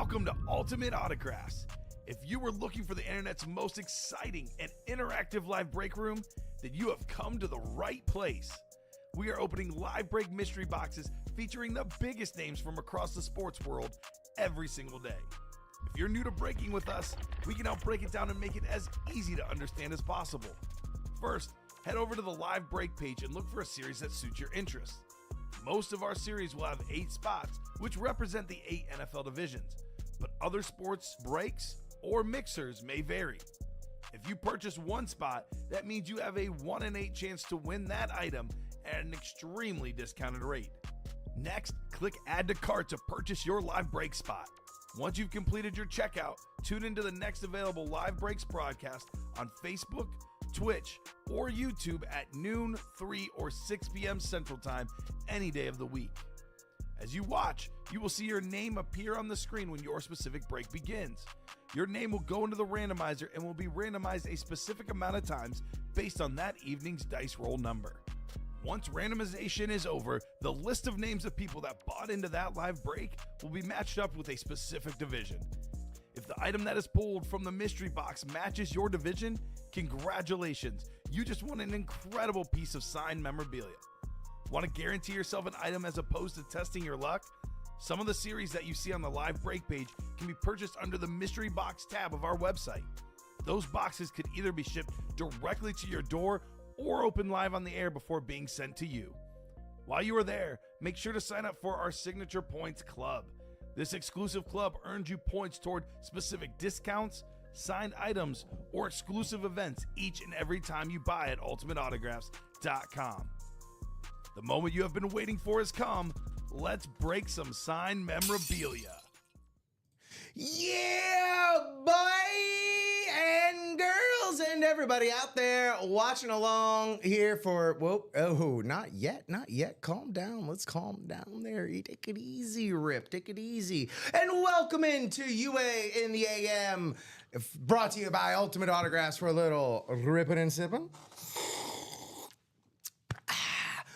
Welcome to Ultimate Autographs. If you were looking for the internet's most exciting and interactive live break room, then you have come to the right place. We are opening live break mystery boxes featuring the biggest names from across the sports world every single day. If you're new to breaking with us, we can help break it down and make it as easy to understand as possible. First, head over to the live break page and look for a series that suits your interests. Most of our series will have 8 spots, which represent the 8 NFL divisions, but other sports breaks or mixers may vary. If you purchase one spot, that means you have a 1 in 8 chance to win that item at an extremely discounted rate. Next, click Add to Cart to purchase your live break spot. Once you've completed your checkout, tune into the next available live breaks broadcast on Facebook, Twitch, or YouTube at noon, 3, or 6 p.m. Central Time any day of the week. As you watch, you will see your name appear on the screen when your specific break begins. Your name will go into the randomizer and will be randomized a specific amount of times based on that evening's dice roll number. Once randomization is over, the list of names of people that bought into that live break will be matched up with a specific division. If the item that is pulled from the mystery box matches your division, congratulations, you just won an incredible piece of signed memorabilia. Want to guarantee yourself an item as opposed to testing your luck? Some of the series that you see on the live break page can be purchased under the mystery box tab of our website. Those boxes could either be shipped directly to your door or open live on the air before being sent to you. While you are there, make sure to sign up for our Signature Points Club. This exclusive club earns you points toward specific discounts, signed items, or exclusive events each and every time you buy at ultimateautographs.com. The moment you have been waiting for has come. Let's break some signed memorabilia. Yeah, boy and girls and everybody out there watching along here for, not yet. Calm down. Let's calm down there. Take it easy, Rip. Take it easy. And welcome into UA in the AM, brought to you by Ultimate Autographs for a little ripping and sipping.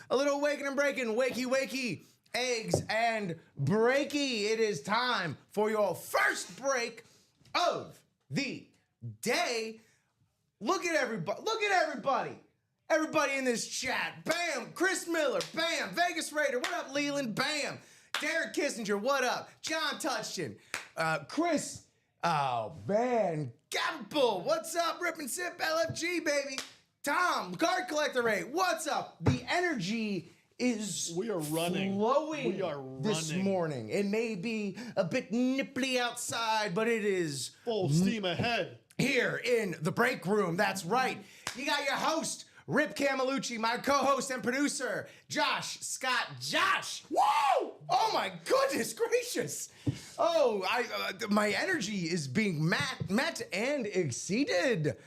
A little waking and breaking, wakey, eggs and breaky. It is time for your first break of the day. Look at everybody. Everybody in this chat. Bam, Chris Miller. Bam, Vegas Raider. What up, Leland? Bam, Derek Kissinger. What up? John Touchton. Chris. Oh, man. Gabble. What's up? Rip and Sip LFG, baby. Tom, Card Collector Ray, what's up? The energy is flowing this morning. It may be a bit nipply outside, but it is full steam ahead. Here in the break room, that's right. You got your host, Rip Camelucci, my co-host and producer, Josh Scott. Josh, whoa! Oh my goodness gracious! Oh, my energy is being met and exceeded.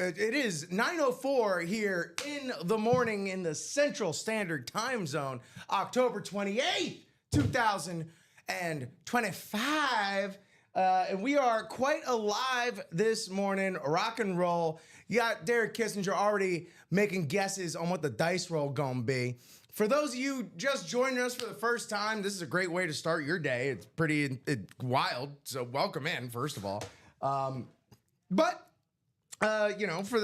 It is 9:04 here in the morning in the Central Standard Time Zone, October 28th, 2025. And we are quite alive this morning, rock and roll. You got Derek Kissinger already making guesses on what the dice roll gonna be. For those of you just joining us for the first time, this is a great way to start your day. It's pretty wild, so welcome in, first of all. For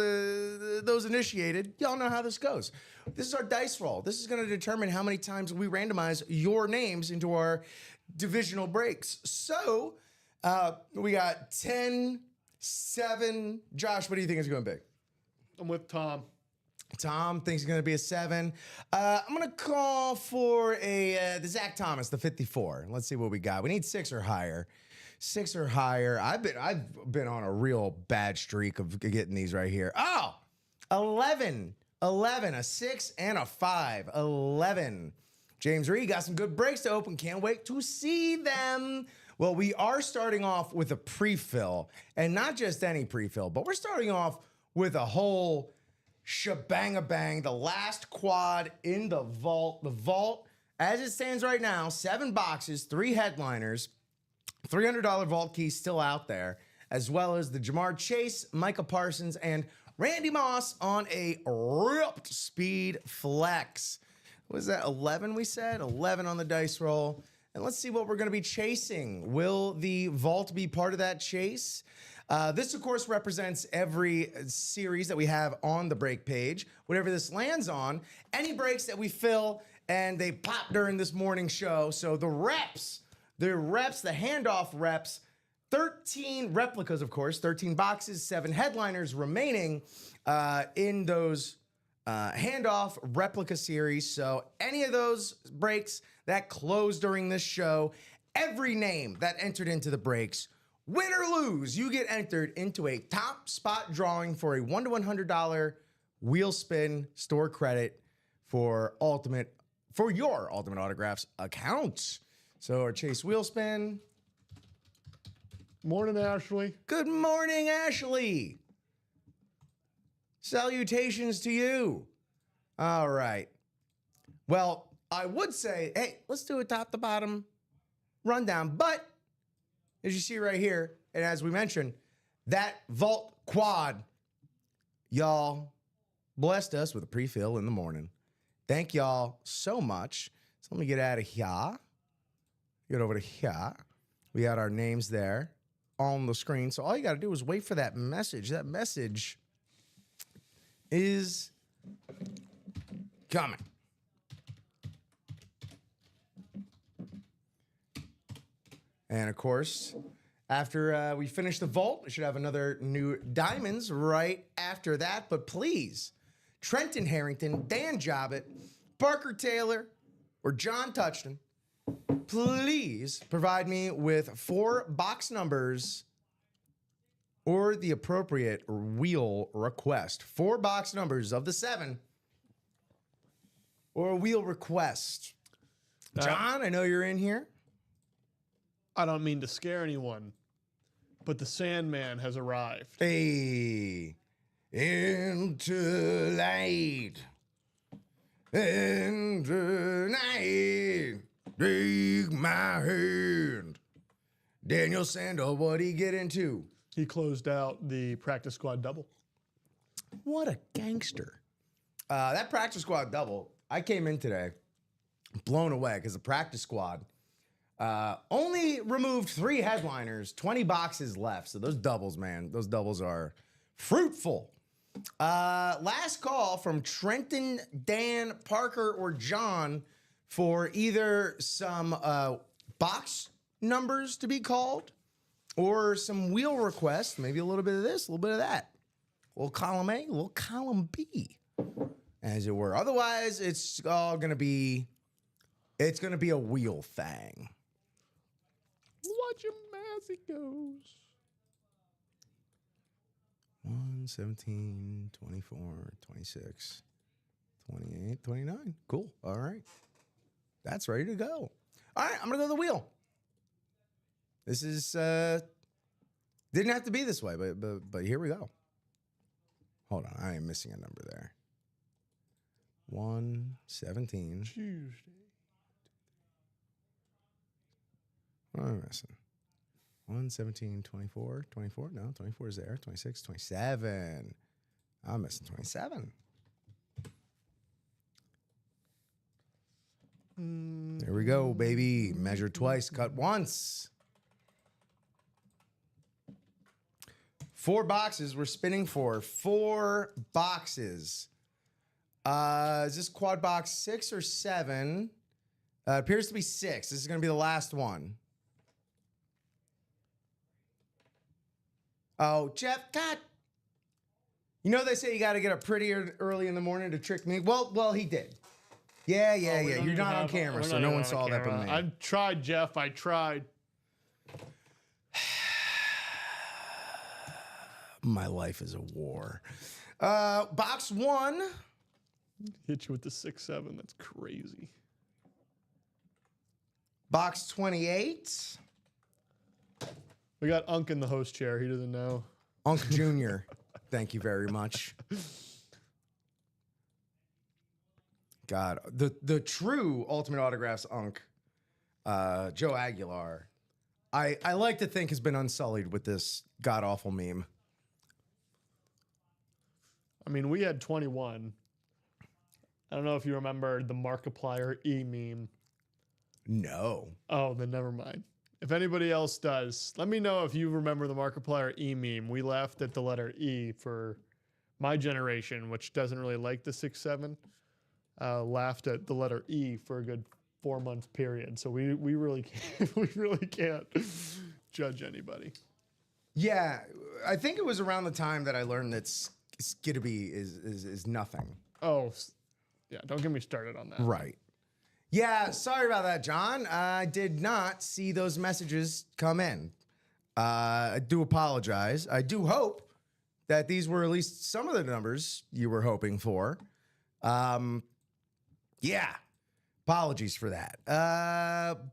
those initiated, y'all know how this goes. This is our dice roll. This is going to determine how many times we randomize your names into our divisional breaks. So we got 10, 7. Josh, what do you think it's going to be? I'm with Tom. Tom thinks it's going to be a 7. I'm going to call for the Zach Thomas, the 54. Let's see what we got. We need 6 or higher. 6 or higher. I've been on a real bad streak of getting these right here. Oh, 11, a 6 and a 5, 11. James Reed got some good breaks to open. Can't wait to see them. Well, we are starting off with a pre-fill, and not just any pre-fill, but we're starting off with a whole shebang-a-bang, the last quad in the vault. The vault, as it stands right now, 7 boxes, 3 headliners, $300 vault key still out there, as well as the Jamar Chase, Micah Parsons, and Randy Moss on a ripped speed flex. Was that 11 we said? 11 on the dice roll. and let's see what we're going to be chasing. Will the vault be part of that chase? This, of course, represents every series that we have on the break page. Whatever this lands on, any breaks that we fill and they pop during this morning show. So the reps, the handoff reps, 13 replicas, of course, 13 boxes, 7 headliners remaining in those handoff replica series. So any of those breaks that close during this show, every name that entered into the breaks, win or lose, you get entered into a top spot drawing for a $1 to $100 wheel spin store credit for your Ultimate Autographs account. So our Chase wheel spin. Morning, Ashley. Good morning, Ashley. Salutations to you. All right. Well, I would say, hey, let's do a top to bottom rundown. But as you see right here, and as we mentioned, that vault quad, y'all blessed us with a pre-fill in the morning. Thank y'all so much. So let me get out of here. Get over to here. We got our names there on the screen. So all you got to do is wait for that message. That message is coming. And of course, after we finish the vault, we should have another new diamonds right after that. But please, Trenton Harrington, Dan Jobbett, Parker Taylor, or John Touchton, please provide me with 4 box numbers or the appropriate wheel request. 4 box numbers of the 7 or a wheel request. John, I know you're in here. I don't mean to scare anyone, but the Sandman has arrived. Hey, into light, into night, take my hand. Daniel Sandel, what'd he get into? He closed out the practice squad double. What a gangster. That practice squad double, I came in today blown away because the practice squad only removed 3 headliners, 20 boxes left. So those doubles, man, those doubles are fruitful. Last call from Trenton, Dan, Parker, or John for either some box numbers to be called or some wheel requests, maybe a little bit of this, a little bit of that. A little column A, a little column B, as it were. Otherwise, it's all going to be, it's going to be a wheel thing. Watch him as he goes. 1, 17, 24, 26, 28, 29. Cool. All right. That's ready to go. All right, I'm going to go to the wheel. This is, didn't have to be this way, but here we go. Hold on, I am missing a number there. 1, 17. Tuesday. What am I missing? 1, 17, 24, 24. No, 24 is there. 26, 27. I'm missing 27. There we go, baby. Measure twice, cut once. 4 boxes we're spinning for. 4 boxes. Is this quad box 6 or 7? Appears to be 6. This is going to be the last one. Oh, Jeff, God. You know they say you got to get up pretty early in the morning to trick me? Well, he did. Yeah. You're not on camera, so no one saw that but me. I tried, Jeff. I tried. My life is a war. Box 1. Hit you with the 6-7. That's crazy. Box 28. We got Unk in the host chair. He doesn't know. Unk Jr. Thank you very much. God, the true Ultimate Autographs Unk, Joe Aguilar, I like to think has been unsullied with this god-awful meme. I mean, we had 21. I don't know if you remember the Markiplier E meme. No. Oh, then never mind. If anybody else does, let me know if you remember the Markiplier E meme. We laughed at the letter E for my generation, which doesn't really like the 6'7". Laughed at the letter E for a good 4-month period. So we really can't, we really can't judge anybody. Yeah, I think it was around the time that I learned that Skidby is nothing. Oh, yeah. Don't get me started on that. Right. Yeah, sorry about that, John. I did not see those messages come in. I do apologize. I do hope that these were at least some of the numbers you were hoping for. Yeah, apologies for that.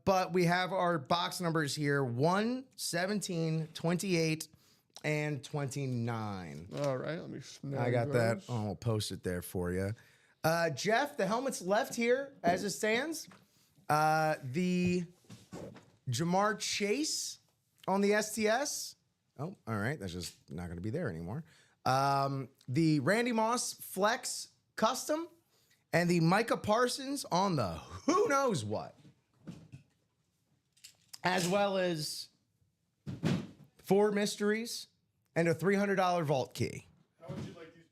But we have our box numbers here, 1, 17, 28, and 29. All right, let me snag I got those. that. I'll post it there for you. Jeff, the helmet's left here as it stands. The Jamar Chase on the STS. Oh, all right. That's just not going to be there anymore. The Randy Moss Flex Custom and the Micah Parsons on the who knows what. As well as 4 mysteries and a $300 vault key. How would you like these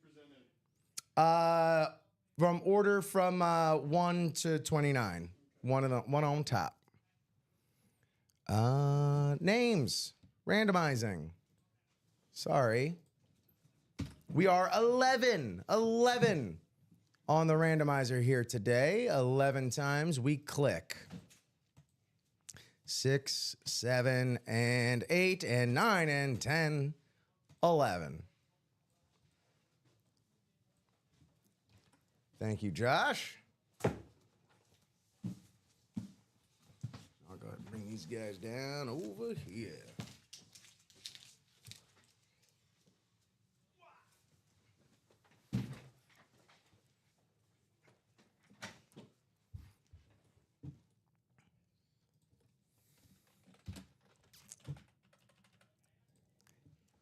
presented? From order from 1 to 29. One on top. Names. Randomizing. Sorry. We are 11 on the randomizer here today. 11 times we click. 6, 7, and 8, and 9, and 10, 11. Thank you, Josh. I'll go ahead and bring these guys down over here.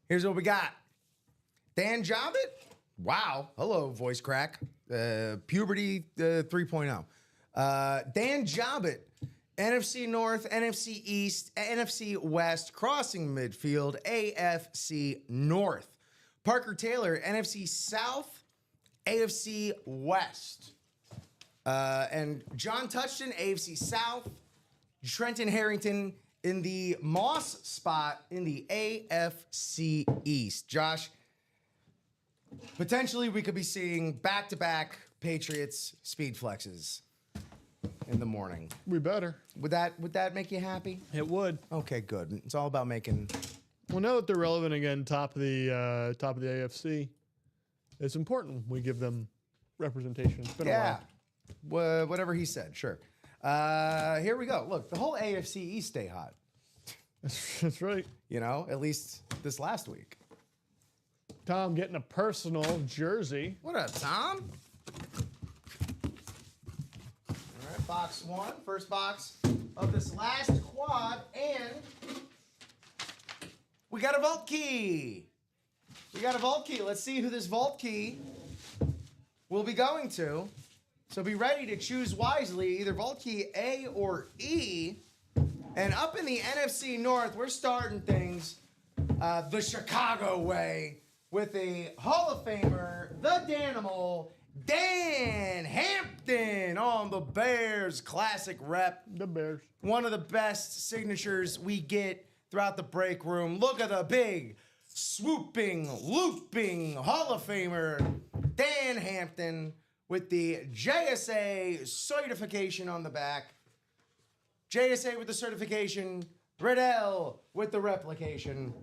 Here's what we got. Dan Jobbit. Wow. Hello, voice crack. Puberty 3.0. Dan Jobbit. NFC North, NFC East, NFC West, crossing midfield, AFC North. Parker Taylor, NFC South, AFC West. And John Touchton, AFC South. Trenton Harrington in the Moss spot in the AFC East. Josh, potentially we could be seeing back-to-back Patriots speed flexes in the morning. We better. Would that make you happy? It would. Okay, good. It's all about making. Well, now that they're relevant again, top of the AFC, it's important we give them representation. It's been a while. Whatever he said, sure. Here we go. Look, the whole AFC East stay hot. That's right. You know, at least this last week. Tom getting a personal jersey. What up, Tom? All right, box 1, first box of this last quad, and we got a vault key. Let's see who this vault key will be going to. So be ready to choose wisely, either vault key A or E. And up in the NFC North, we're starting things the Chicago way with a Hall of Famer, the Danimal, Dan Hampton on the Bears classic rep. The Bears. One of the best signatures we get throughout the break room. Look at the big, swooping, looping Hall of Famer, Dan Hampton, with the JSA certification on the back. JSA with the certification, Riddell with the replication.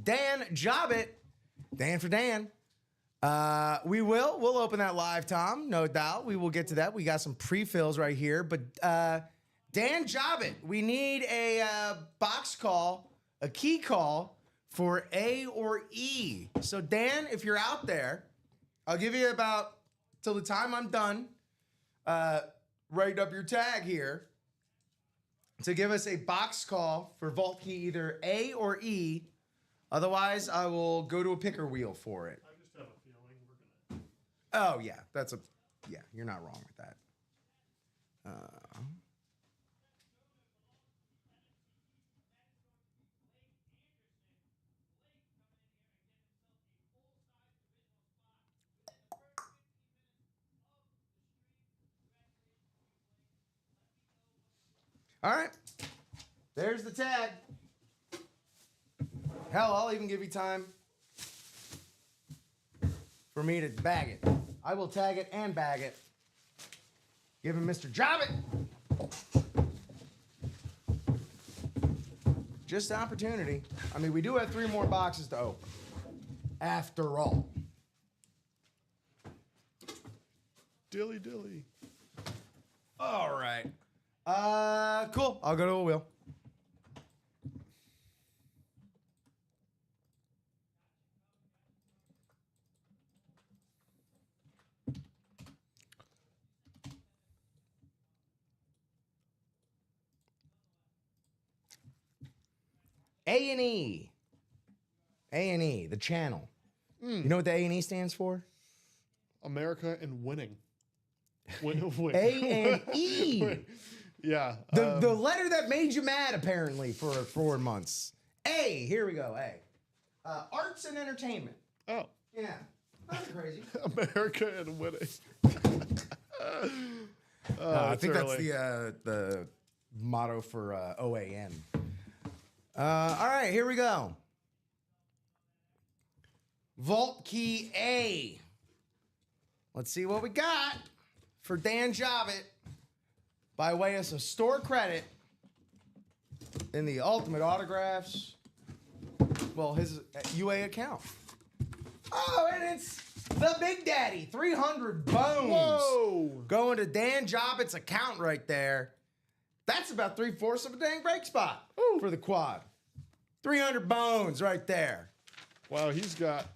Dan Jobbit, Dan for Dan. We'll open that live, Tom, no doubt. We will get to that. We got some pre-fills right here, but Dan Jobbit, we need a box call, a key call for A or E. So Dan, if you're out there, I'll give you about till the time I'm done, write up your tag here to give us a box call for vault key either A or E. Otherwise, I will go to a picker wheel for it. I just have a feeling we're gonna. Oh, yeah. You're not wrong with that. All right. There's the tag. Hell, I'll even give you time for me to bag it. I will tag it and bag it. Give him Mr. Jobbit. Just opportunity. I mean, we do have 3 more boxes to open. After all. Dilly dilly. All right. Cool. I'll go to a wheel. A&E. A&E, the channel. You know what the A&E stands for? America and winning. Win. A&E. Yeah. The letter that made you mad, apparently, for 4 months. A. Here we go. A. Arts and entertainment. Oh. Yeah. Nothing crazy. America and winning. I think that's the motto for OAN. All right, here we go. Vault key A. Let's see what we got for Dan Jobbit by way of some store credit in the Ultimate Autographs. Well, his UA account. Oh, and it's the Big Daddy, 300 bones. Whoa. Going to Dan Jobbit's account right there. That's about 3/4 of a dang break spot for the quad. 300 bones right there. Wow, he's got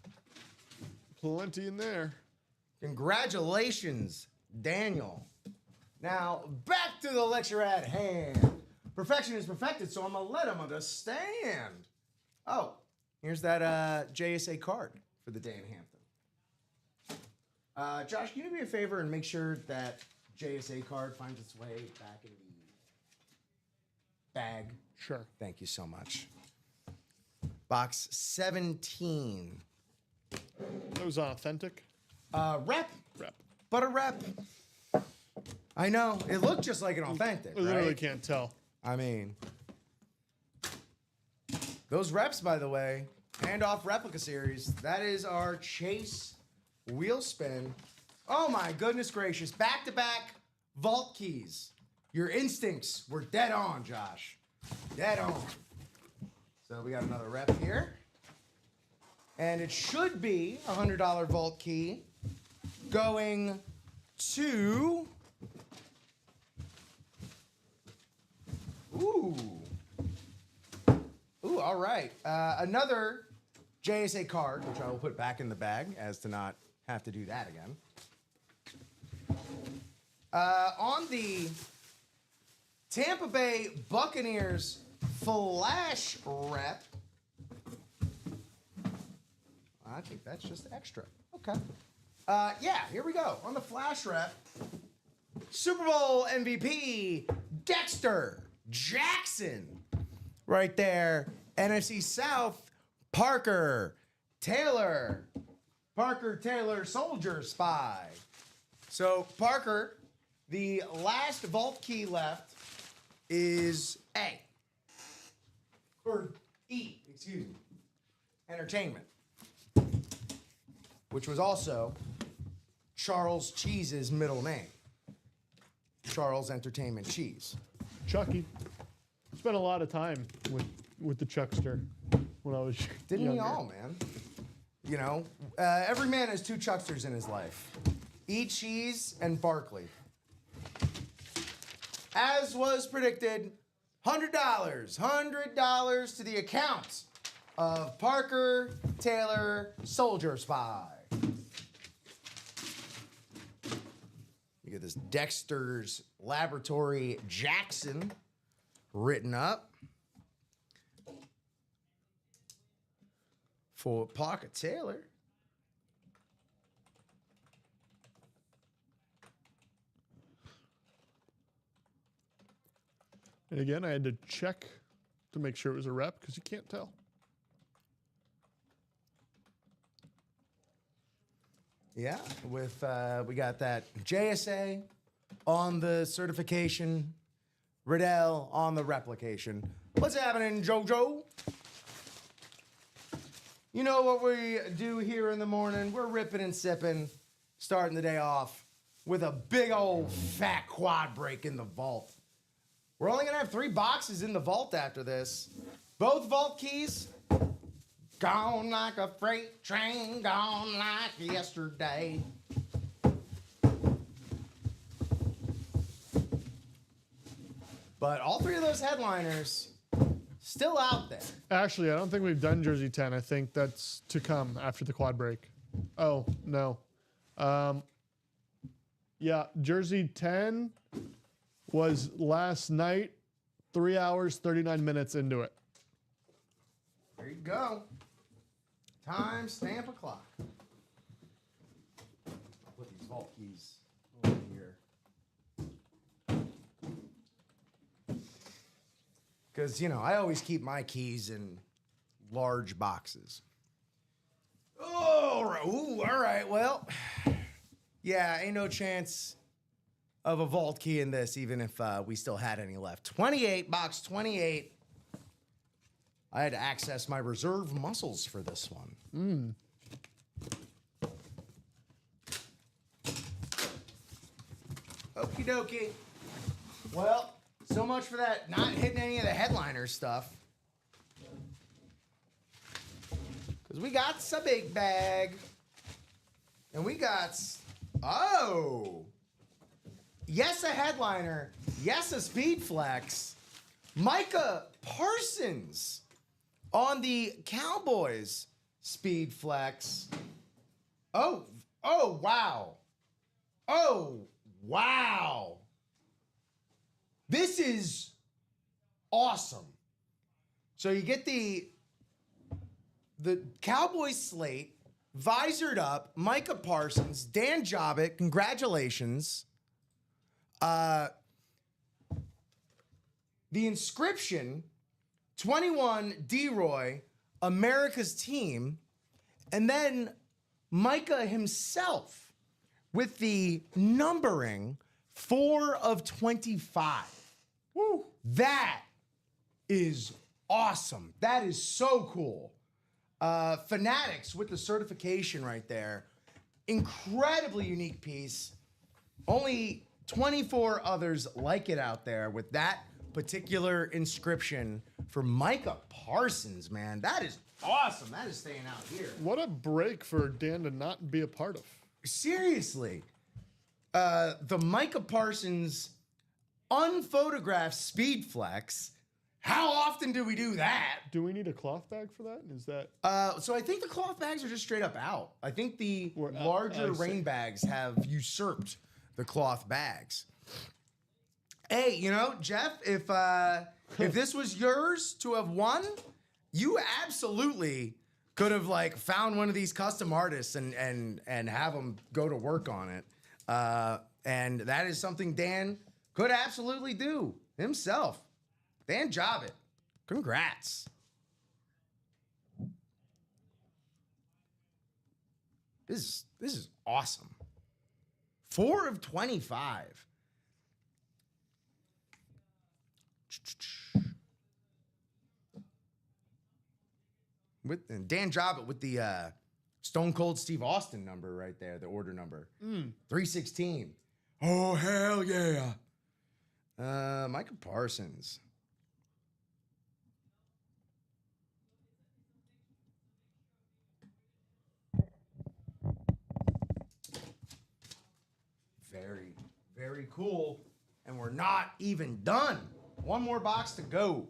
plenty in there. Congratulations, Daniel. Now, back to the lecture at hand. Perfection is perfected, so I'm going to let him understand. Oh, here's that JSA card for the day in Hampton. Josh, can you do me a favor and make sure that JSA card finds its way back in the bag? Sure. Thank you so much. Box 17. That was authentic. Rep. Rep. But a rep. I know. It looked just like an authentic, I literally right? can't tell. I mean, those reps, by the way, handoff replica series, that is our Chase wheel spin. Oh my goodness gracious. Back-to-back vault keys. Your instincts were dead on, Josh. Dead on. So we got another rep here. And it should be a $100 vault key going to... Ooh, all right. Another JSA card, which I will put back in the bag as to not have to do that again. On the Tampa Bay Buccaneers Flash rep, I think that's just extra. Okay. Yeah, here we go. On the Flash rep, Super Bowl MVP, Dexter Jackson. Right there. NFC South, Parker Taylor. Parker Taylor, Soldier Spy. So, Parker, the last vault key left is A. Or E, excuse me. Entertainment. Which was also Charles Cheese's middle name. Charles Entertainment Cheese. Chucky. Spent a lot of time with the Chuckster when I was Didn't we younger. all, man? You know, every man has 2 Chucksters in his life. E. Cheese and Barkley. As was predicted, $100. $100 to the account of Parker Taylor Soldier Spy. You get this Dexter's Laboratory Jackson written up for Parker Taylor. And again, I had to check to make sure it was a rep because you can't tell. Yeah, with we got that JSA on the certification Riddell on the replication. What's happening, JoJo? You know what we do here in the morning? We're ripping and sipping, starting the day off with a big old fat quad break in the vault. We're only going to have 3 boxes in the vault after this. Both vault keys, gone like a freight train, gone like yesterday. But all 3 of those headliners still out there. Actually, I don't think we've done Jersey 10. I think that's to come after the quad break. Oh, no. Yeah, Jersey 10 was last night, 3 hours, 39 minutes into it. There you go. Time stamp o'clock. I'll put these vault keys over here. Because, you know, I always keep my keys in large boxes. Oh, ooh, all right. Well, yeah, ain't no chance of a vault key in this, even if we still had any left. 28, box 28. I had to access my reserve muscles for this one. Okie dokie. Well, so much for that not hitting any of the headliner stuff. Because we got a big bag. And we got, oh. Yes, a headliner. Yes, a speed flex. Micah Parsons on the Cowboys speed flex. Oh, wow. Oh, wow. This is awesome. So you get the Cowboys slate, visored up, Micah Parsons, Dan Jobbik, congratulations. The inscription, 21 D-Roy, America's team, and then Micah himself with the numbering 4 of 25. Woo. That is awesome. That is so cool. Fanatics with the certification right there. Incredibly unique piece. Only 24 others like it out there with that particular inscription for Micah Parsons, man. That is awesome. That is staying out here. What a break for Dan to not be a part of. Seriously. The Micah Parsons unphotographed speed flex. How often do we do that? Do we need a cloth bag for that? Is that... So I think the cloth bags are just straight up out. I think the larger rain bags have usurped the cloth bags. Hey, you know, Jeff, if this was yours to have won, you absolutely could have like found one of these custom artists and have them go to work on it. And that is something Dan could absolutely do himself. Dan Jobbik, congrats. This is awesome. 4 of 25. With Dan Jobbik with the Stone Cold Steve Austin number right there, the order number. 316. Oh, hell yeah. Micah Parsons. Very, very cool. And we're not even done. One more box to go.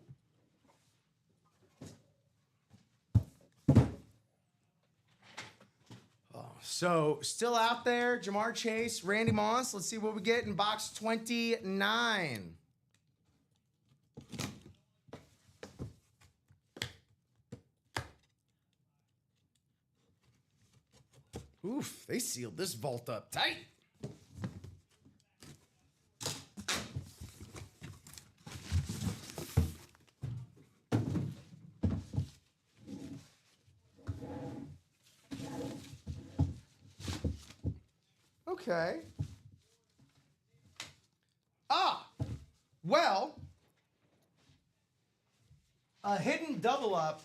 So, still out there, Jamar Chase, Randy Moss. Let's see what we get in box 29. Oof, they sealed this vault up tight. Okay. Well, a hidden double up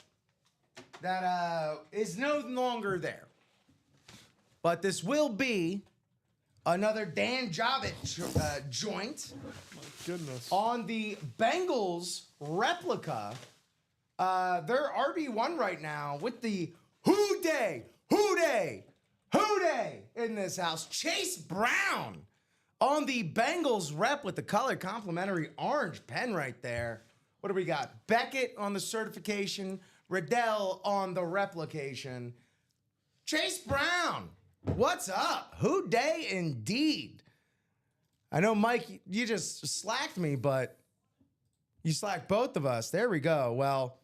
that is no longer there. But this will be another Dan Jovic joint. My goodness. On the Bengals replica. They're RB1 right now with the Who Day in this house. Chase Brown on the Bengals rep with the color complimentary orange pen right there. What do we got? Beckett on the certification. Riddell on the replication. Chase Brown, what's up? Who Day indeed. I know, Mike, you just slacked me, but you slacked both of us. There we go. Well,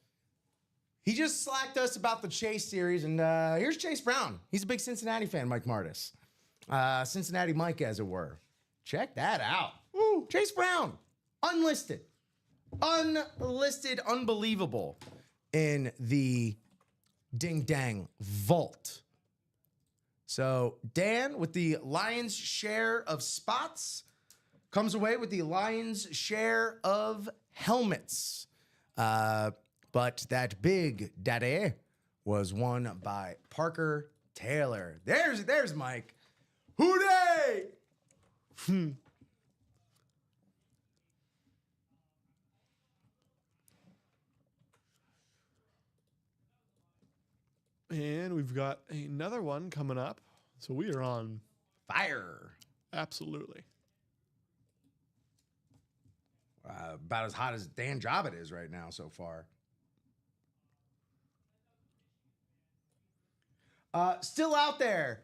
he just slacked us about the Chase series, and here's Chase Brown. He's a big Cincinnati fan, Mike Martis. Cincinnati Mike, as it were. Check that out. Woo, Chase Brown, unlisted. Unlisted, unbelievable in the Ding Dang Vault. So Dan, with the lion's share of spots, comes away with the lion's share of helmets. But that big daddy was won by Parker Taylor. There's Mike. Hooray! And we've got another one coming up. So we are on Fire. absolutely. About as hot as Dan Jovic is right now so far. Still out there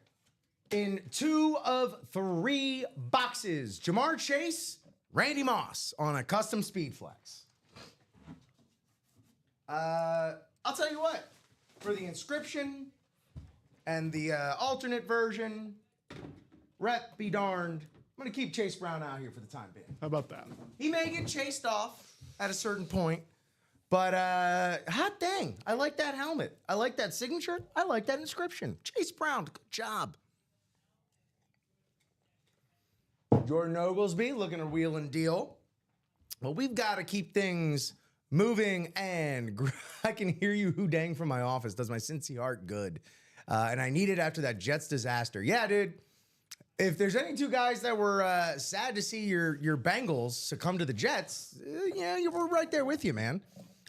in 2 of 3 boxes. Jamar Chase, Randy Moss on a custom speed flex. I'll tell you what. For the inscription and the alternate version, rep be darned. I'm going to keep Chase Brown out here for the time being. How about that? He may get chased off at a certain point, but hot dang. I like that helmet. I like that signature. I like that inscription. Chase Brown, good job. Jordan Oglesby looking to wheel and deal. Well, we've got to keep things moving, and I can hear you hoo-dang from my office. Does my Cincy heart good. And I need it after that Jets disaster. Yeah, dude. If there's any 2 guys that were sad to see your Bengals succumb to the Jets, yeah, we're right there with you, man.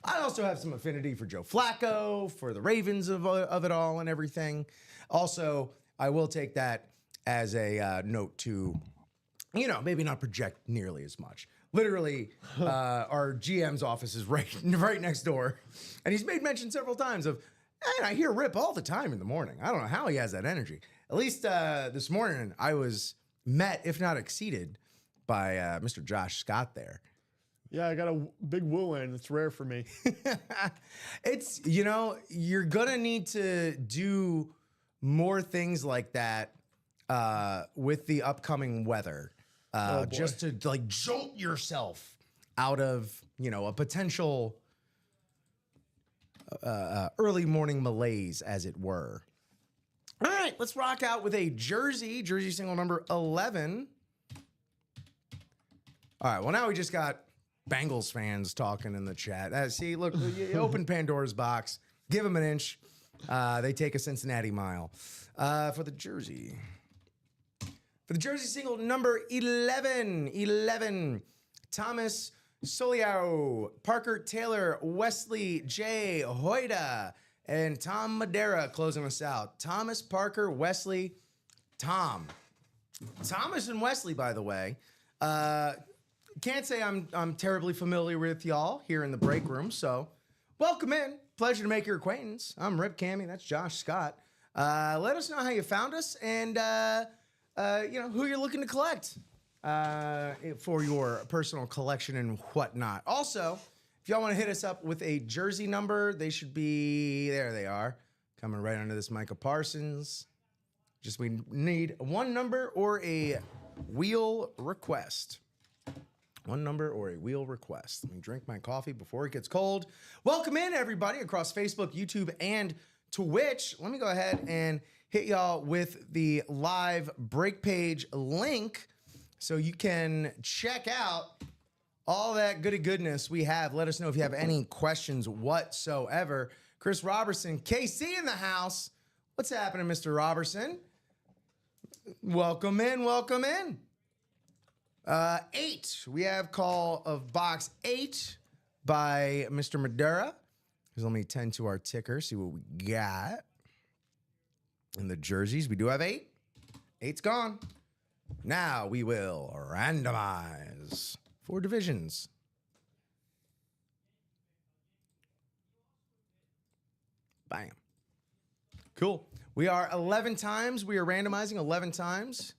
I also have some affinity for Joe Flacco, for the Ravens of it all and everything. Also, I will take that as a note to, maybe not project nearly as much. Literally, our GM's office is right next door. And he's made mention several times of, and I hear Rip all the time in the morning. I don't know how he has that energy. At least this morning, I was met, if not exceeded, by Mr. Josh Scott there. Yeah, I got a big woo in. It's rare for me. It's, you're going to need to do more things like that with the upcoming weather. Just to jolt yourself out of, a potential early morning malaise, as it were. All right, let's rock out with a jersey single number 11. All right, well, now we just got Bengals fans talking in the chat. See, look, you open Pandora's box, give them an inch. They take a Cincinnati mile. For the jersey. For the jersey single number 11, Thomas Soliao, Parker Taylor, Wesley J. Hoyda, and Tom Madera closing us out. Thomas, Parker, Wesley, Tom. Thomas and Wesley, by the way. Can't say I'm terribly familiar with y'all here in the break room, so welcome in. Pleasure to make your acquaintance. I'm Rip Cammy. That's Josh Scott. Let us know how you found us and who you're looking to collect for your personal collection and whatnot. Also, if y'all want to hit us up with a jersey number, they should be, there they are, coming right under this Micah Parsons. Just we need one number or a wheel request. One number or a wheel request. Let me drink my coffee before it gets cold. Welcome in, everybody, across Facebook, YouTube, and Twitch. Let me go ahead and hit y'all with the live break page link so you can check out all that goody goodness we have. Let us know if you have any questions whatsoever. Chris Robertson, KC in the house. What's happening, Mr. Robertson? Welcome in, welcome in. 8. We have call of box 8 by Mr. Madera. Let me tend to our ticker, see what we got. In the jerseys, we do have 8. 8's gone. Now we will randomize 4 divisions. Bam. Cool. We are 11 times. We are randomizing 11 times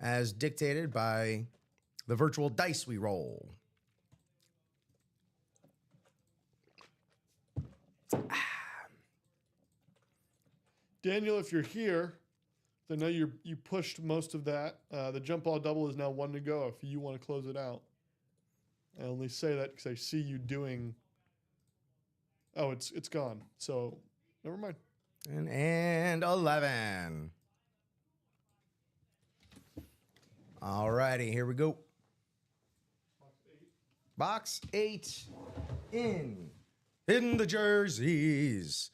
as dictated by the virtual dice we roll. Daniel, if you're here, I know you pushed most of that. The jump ball double is now 1 to go if you want to close it out. I only say that because I see you doing... Oh, it's gone. So, never mind. And 11. All righty, here we go. Box 8 in the jerseys.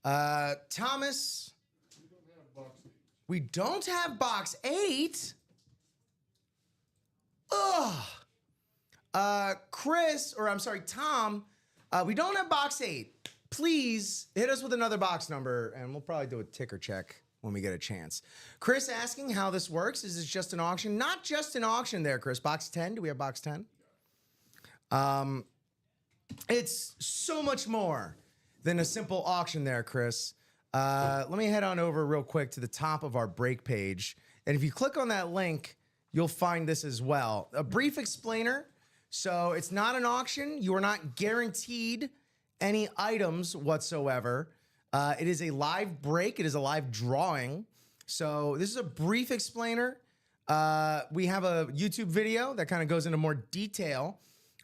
Thomas. We don't have box 8. Ugh. Chris, or I'm sorry, Tom, we don't have box 8. Please hit us with another box number, and we'll probably do a ticker check when we get a chance. Chris asking how this works. Is this just an auction? Not just an auction there, Chris. Box 10. Do we have box 10? It's so much more than a simple auction there, Chris. Let me head on over real quick to the top of our break page. And if you click on that link, you'll find this as well. A brief explainer. So it's not an auction. You are not guaranteed any items whatsoever. It is a live break. It is a live drawing. So this is a brief explainer. We have a YouTube video that kind of goes into more detail.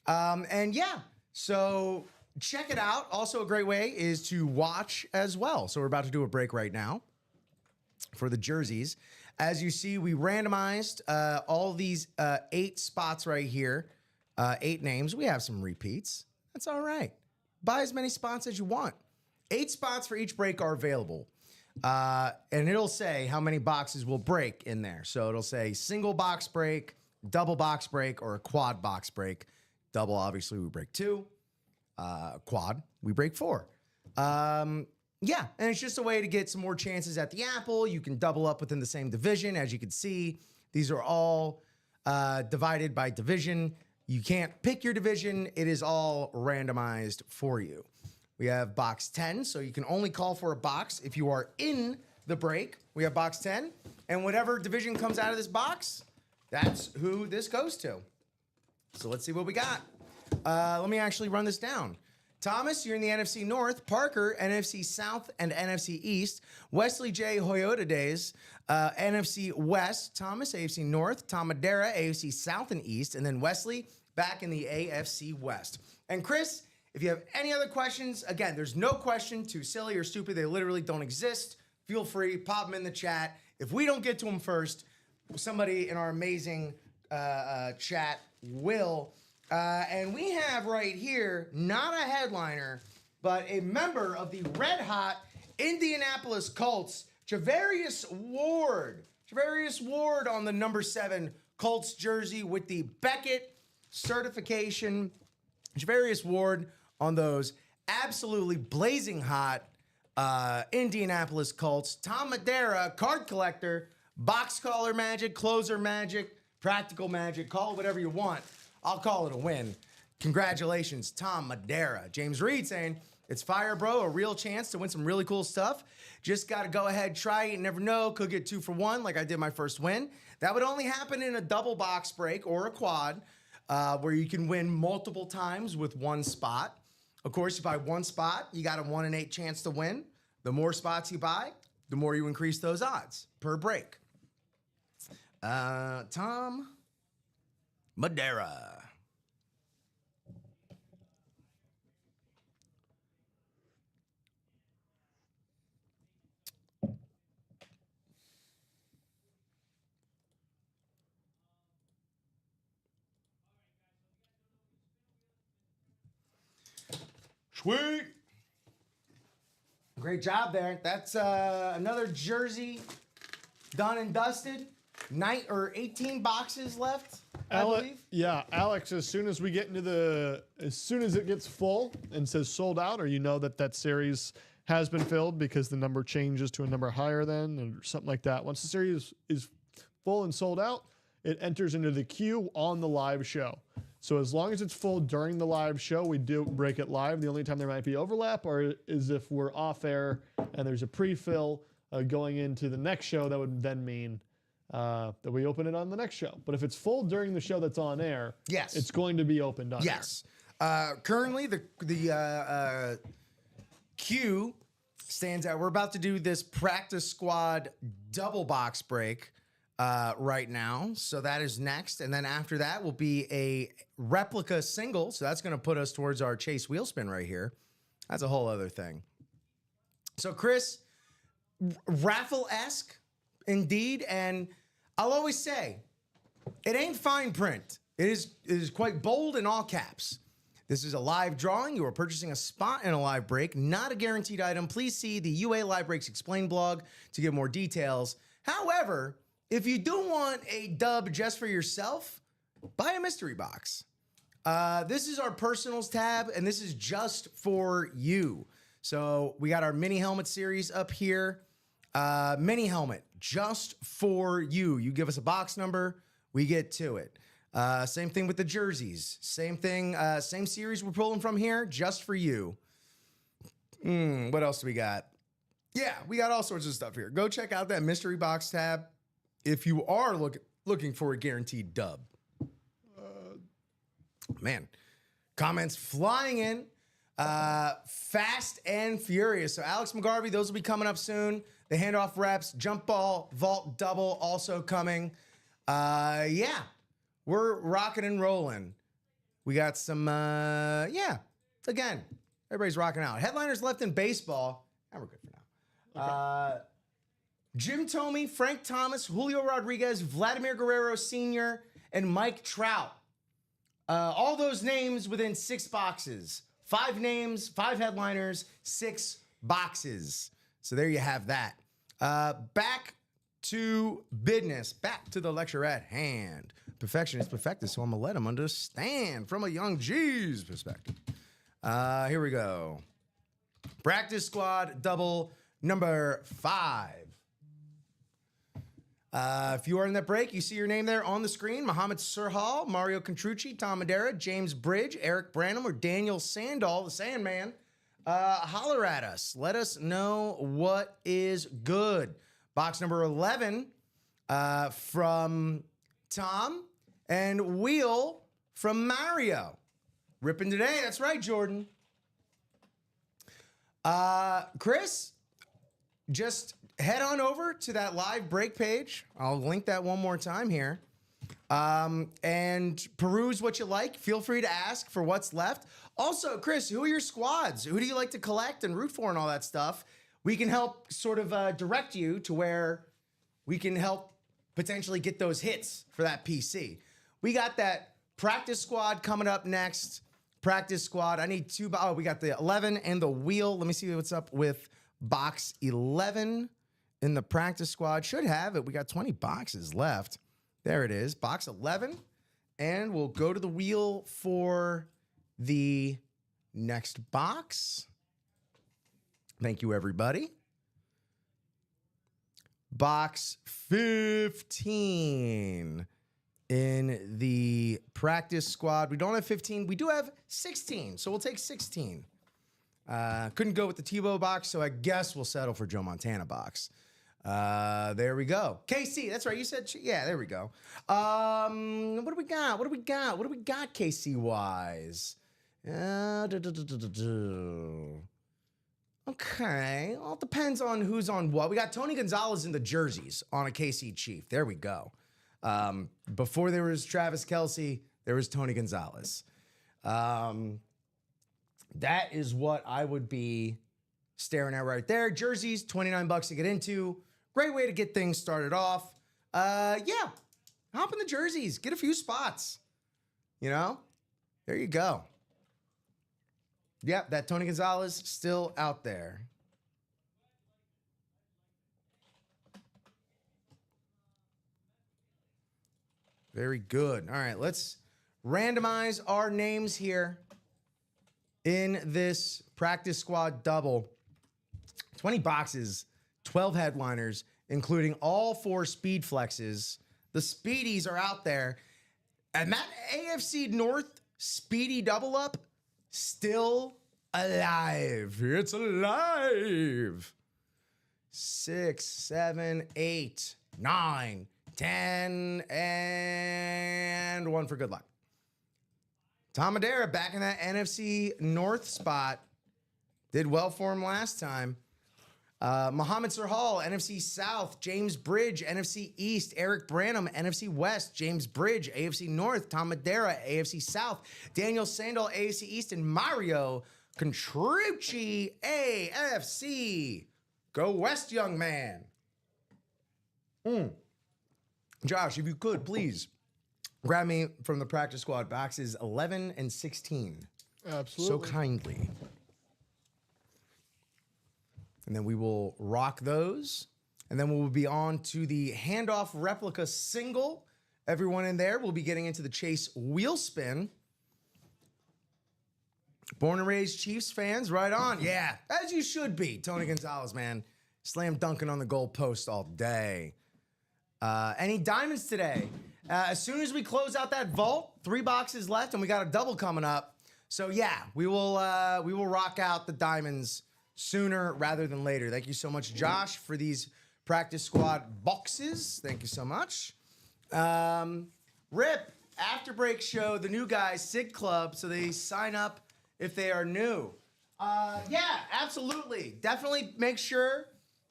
And yeah, so check it out. Also a great way is to watch as well. So we're about to do a break right now for the jerseys. As you see, we randomized all these 8 spots right here. 8 names. We have some repeats. That's all right. Buy as many spots as you want. 8 spots for each break are available. And it'll say how many boxes will break in there. So it'll say single box break, double box break, or a quad box break. Double, obviously, we break 2. Quad, we break 4. Yeah, and it's just a way to get some more chances at the apple. You can double up within the same division. As you can see, these are all divided by division. You can't pick your division. It is all randomized for you. We have box 10, so you can only call for a box if you are in the break. We have box 10, and whatever division comes out of this box, that's who this goes to. So let's see what we got. Let me actually run this down. Thomas, you're in the NFC North. Parker, NFC South and NFC East. Wesley J. Hoyota Days, NFC West. Thomas, AFC North. Tom Madera, AFC South and East. And then Wesley back in the AFC West. And Chris, if you have any other questions, again, there's no question too silly or stupid. They literally don't exist. Feel free, pop them in the chat. If we don't get to them first, somebody in our amazing chat will. And we have right here, not a headliner, but a member of the red-hot Indianapolis Colts, Javarius Ward. Javarius Ward on the number 7 Colts jersey with the Beckett certification. Javarius Ward on those absolutely blazing hot Indianapolis Colts. Tom Madera, card collector, box caller magic, closer magic, practical magic, call it whatever you want. I'll call it a win. Congratulations, Tom Madera. James Reed saying, it's fire, bro. A real chance to win some really cool stuff. Just got to go ahead, try it. Never know. Could get 2 for 1 like I did my first win. That would only happen in a double box break or a quad where you can win multiple times with 1 spot. Of course, if you buy 1 spot, you got a 1 in 8 chance to win. The more spots you buy, the more you increase those odds per break. Tom Madera. Sweet. Great job there. That's another jersey done and dusted. 18 boxes left, I believe. Yeah, Alex, as soon as it gets full and says sold out, or you know that series has been filled because the number changes to a number higher than or something like that. Once the series is full and sold out, it enters into the queue on the live show. So as long as it's full during the live show, we do break it live. The only time there might be overlap is if we're off air and there's a pre-fill going into the next show. That would then mean that we open it on the next show. But if it's full during the show that's on air, yes, it's going to be opened on yes. Currently, the queue stands out. We're about to do this practice squad double box break right now. So that is next. And then after that will be a replica single. So that's going to put us towards our Chase wheel spin right here. That's a whole other thing. So Chris, raffle-esque indeed. And I'll always say, it ain't fine print. It is quite bold in all caps. This is a live drawing. You are purchasing a spot in a live break, not a guaranteed item. Please see the UA Live Breaks Explained blog to get more details. However, if you do want a dub just for yourself, buy a mystery box. This is our personals tab, and this is just for you. So we got our mini helmet series up here. Mini helmet, just for you. You give us a box number, we get to it. Same thing with the jerseys. Same thing, same series we're pulling from here, just for you. What else do we got? Yeah, we got all sorts of stuff here. Go check out that mystery box tab if you are looking for a guaranteed dub. Man, comments flying in. Fast and furious. So Alex McGarvey, those will be coming up soon. The handoff reps, jump ball, vault double also coming. Yeah, we're rocking and rolling. We got some, yeah, again, everybody's rocking out. Headliners left in baseball. And we're good for now. Okay. Jim Thome, Frank Thomas, Julio Rodriguez, Vladimir Guerrero Sr., and Mike Trout. All those names within 6 boxes. 5 names, 5 headliners, 6 boxes. So there you have that. Back to business. Back to the lecture at hand. Perfection is perfected, so I'm going to let him understand from a young G's perspective. Here we go. Practice squad double number 5. If you are in that break, you see your name there on the screen. Mohamed Surhal, Mario Contrucci, Tom Madera, James Bridge, Eric Branham, or Daniel Sandall, the Sandman. Holler at us. Let us know what is good. Box number 11 from Tom, and wheel from Mario. Ripping today. That's right, Jordan. Chris, just head on over to that live break page. I'll link that one more time here. And peruse what you like. Feel free to ask for what's left. Also, Chris, who are your squads? Who do you like to collect and root for and all that stuff? We can help sort of direct you to where we can help potentially get those hits for that PC. We got that practice squad coming up next. Practice squad. I need 2. Oh, we got the 11 and the wheel. Let me see what's up with box 11 in the practice squad. Should have it. We got 20 boxes left. There it is. Box 11. And we'll go to the wheel for the next box. Thank you, everybody. Box 15 in the practice squad. We don't have 15. We do have 16, so we'll take 16. Couldn't go with the Tebow box, so I guess we'll settle for Joe Montana box. There we go. KC, that's right. You said, yeah, there we go. What do we got? What do we got? What do we got KC-wise? Okay. Well, it depends on who's on what. We got Tony Gonzalez in the jerseys on a KC Chief. There we go. Before there was Travis Kelce, there was Tony Gonzalez. That is what I would be staring at right there. Jerseys, $29 to get into. Great way to get things started off. Yeah, hop in the jerseys. Get a few spots. You know? There you go. Yep, that Tony Gonzalez still out there. Very good. All right, let's randomize our names here in this practice squad double. 20 boxes, 12 headliners, including all 4 speed flexes. The speedies are out there. And that AFC North speedy double up, still alive. It's alive. 6, 7, 8, 9, 10, and 1 for good luck. Tom Madera back in that NFC North spot. Did well for him last time. Mohamed Sirhal, NFC South. James Bridge, NFC East. Eric Branham, NFC West. James Bridge, AFC North. Tom Madera, AFC South. Daniel Sandal, AFC East. And Mario Contrucci, AFC. Go West, young man. Josh, if you could, please grab me from the practice squad boxes 11 and 16. Absolutely. So kindly. And then we will rock those. And then we'll be on to the handoff replica single. Everyone in there will be getting into the Chase wheel spin. Born and raised Chiefs fans, right on. Yeah, as you should be. Tony Gonzalez, man. Slam dunking on the goal post all day. Any diamonds today? As soon as we close out that vault, 3 boxes left, and we got a double coming up. So yeah, we will rock out the diamonds sooner rather than later. Thank you so much, Josh, for these practice squad boxes. Thank you so much. Rip, after break show, the new guys, Sig Club, so they sign up if they are new. Yeah, absolutely. Definitely make sure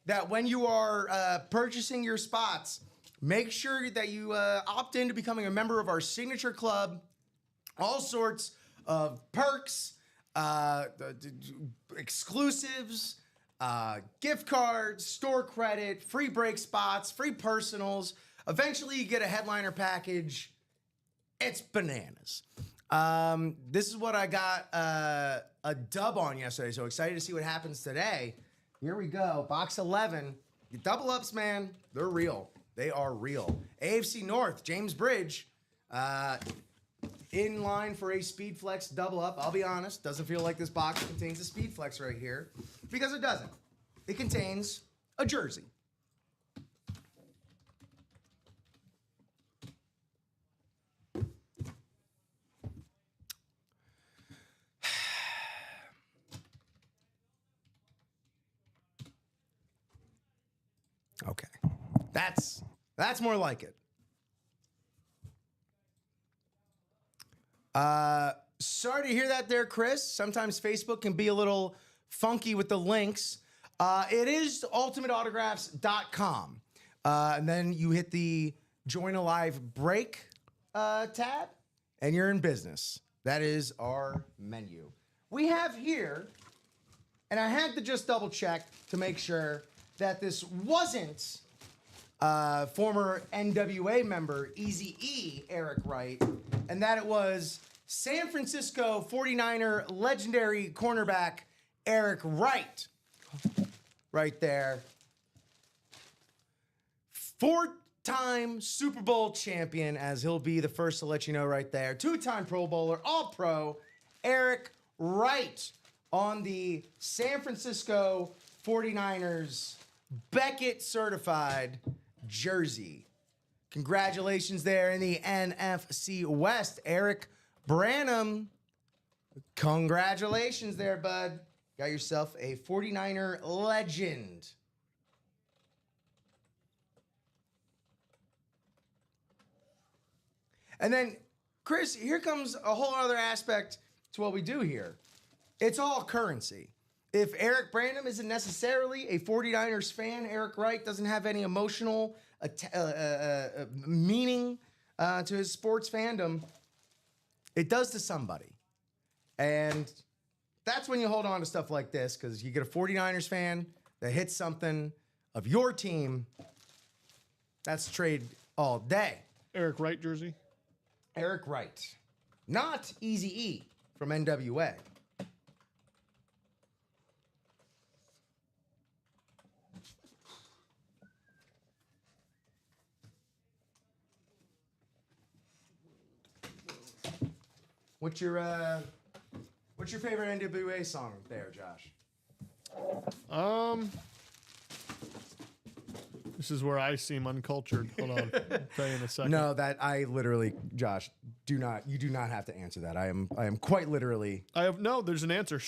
that when you are purchasing your spots, make sure that you opt into becoming a member of our signature club. All sorts of perks, exclusives, gift cards, store credit, free break spots, free personals. Eventually, you get a headliner package. It's bananas. This is what I got a dub on yesterday, so excited to see what happens today. Here we go. Box 11. The double ups, man, they're real. They are real. AFC North, James Bridge, in line for a Speed Flex double up. I'll be honest, doesn't feel like this box contains a Speed Flex right here because it doesn't. It contains a jersey. Okay. That's more like it. Sorry to hear that there, Chris. Sometimes Facebook can be a little funky with the links. It is ultimateautographs.com. And then you hit the join a live break tab and you're in business. That is our menu. We have here, and I had to just double check to make sure that this wasn't former NWA member Eazy-E Eric Wright, and that it was San Francisco 49er legendary cornerback Eric Wright. Right there. 4-time Super Bowl champion, as he'll be the first to let you know right there. 2-time Pro Bowler, All-Pro, Eric Wright on the San Francisco 49ers Beckett certified jersey. Congratulations there in the NFC West, Eric Branham. Congratulations there, bud. Got yourself a 49er legend. And then, Chris, here comes a whole other aspect to what we do here. It's all currency. If Eric Branham isn't necessarily a 49ers fan, Eric Wright doesn't have any emotional meaning to his sports fandom, it does to somebody. And that's when you hold on to stuff like this, because you get a 49ers fan that hits something of your team, that's trade all day. Eric Wright jersey? Eric Wright. Not Eazy-E from NWA. What's your favorite NWA song there, Josh? This is where I seem uncultured. Hold on, I'll tell you in a second. No, that I literally, Josh, you do not have to answer that. I am quite literally. There's an answer.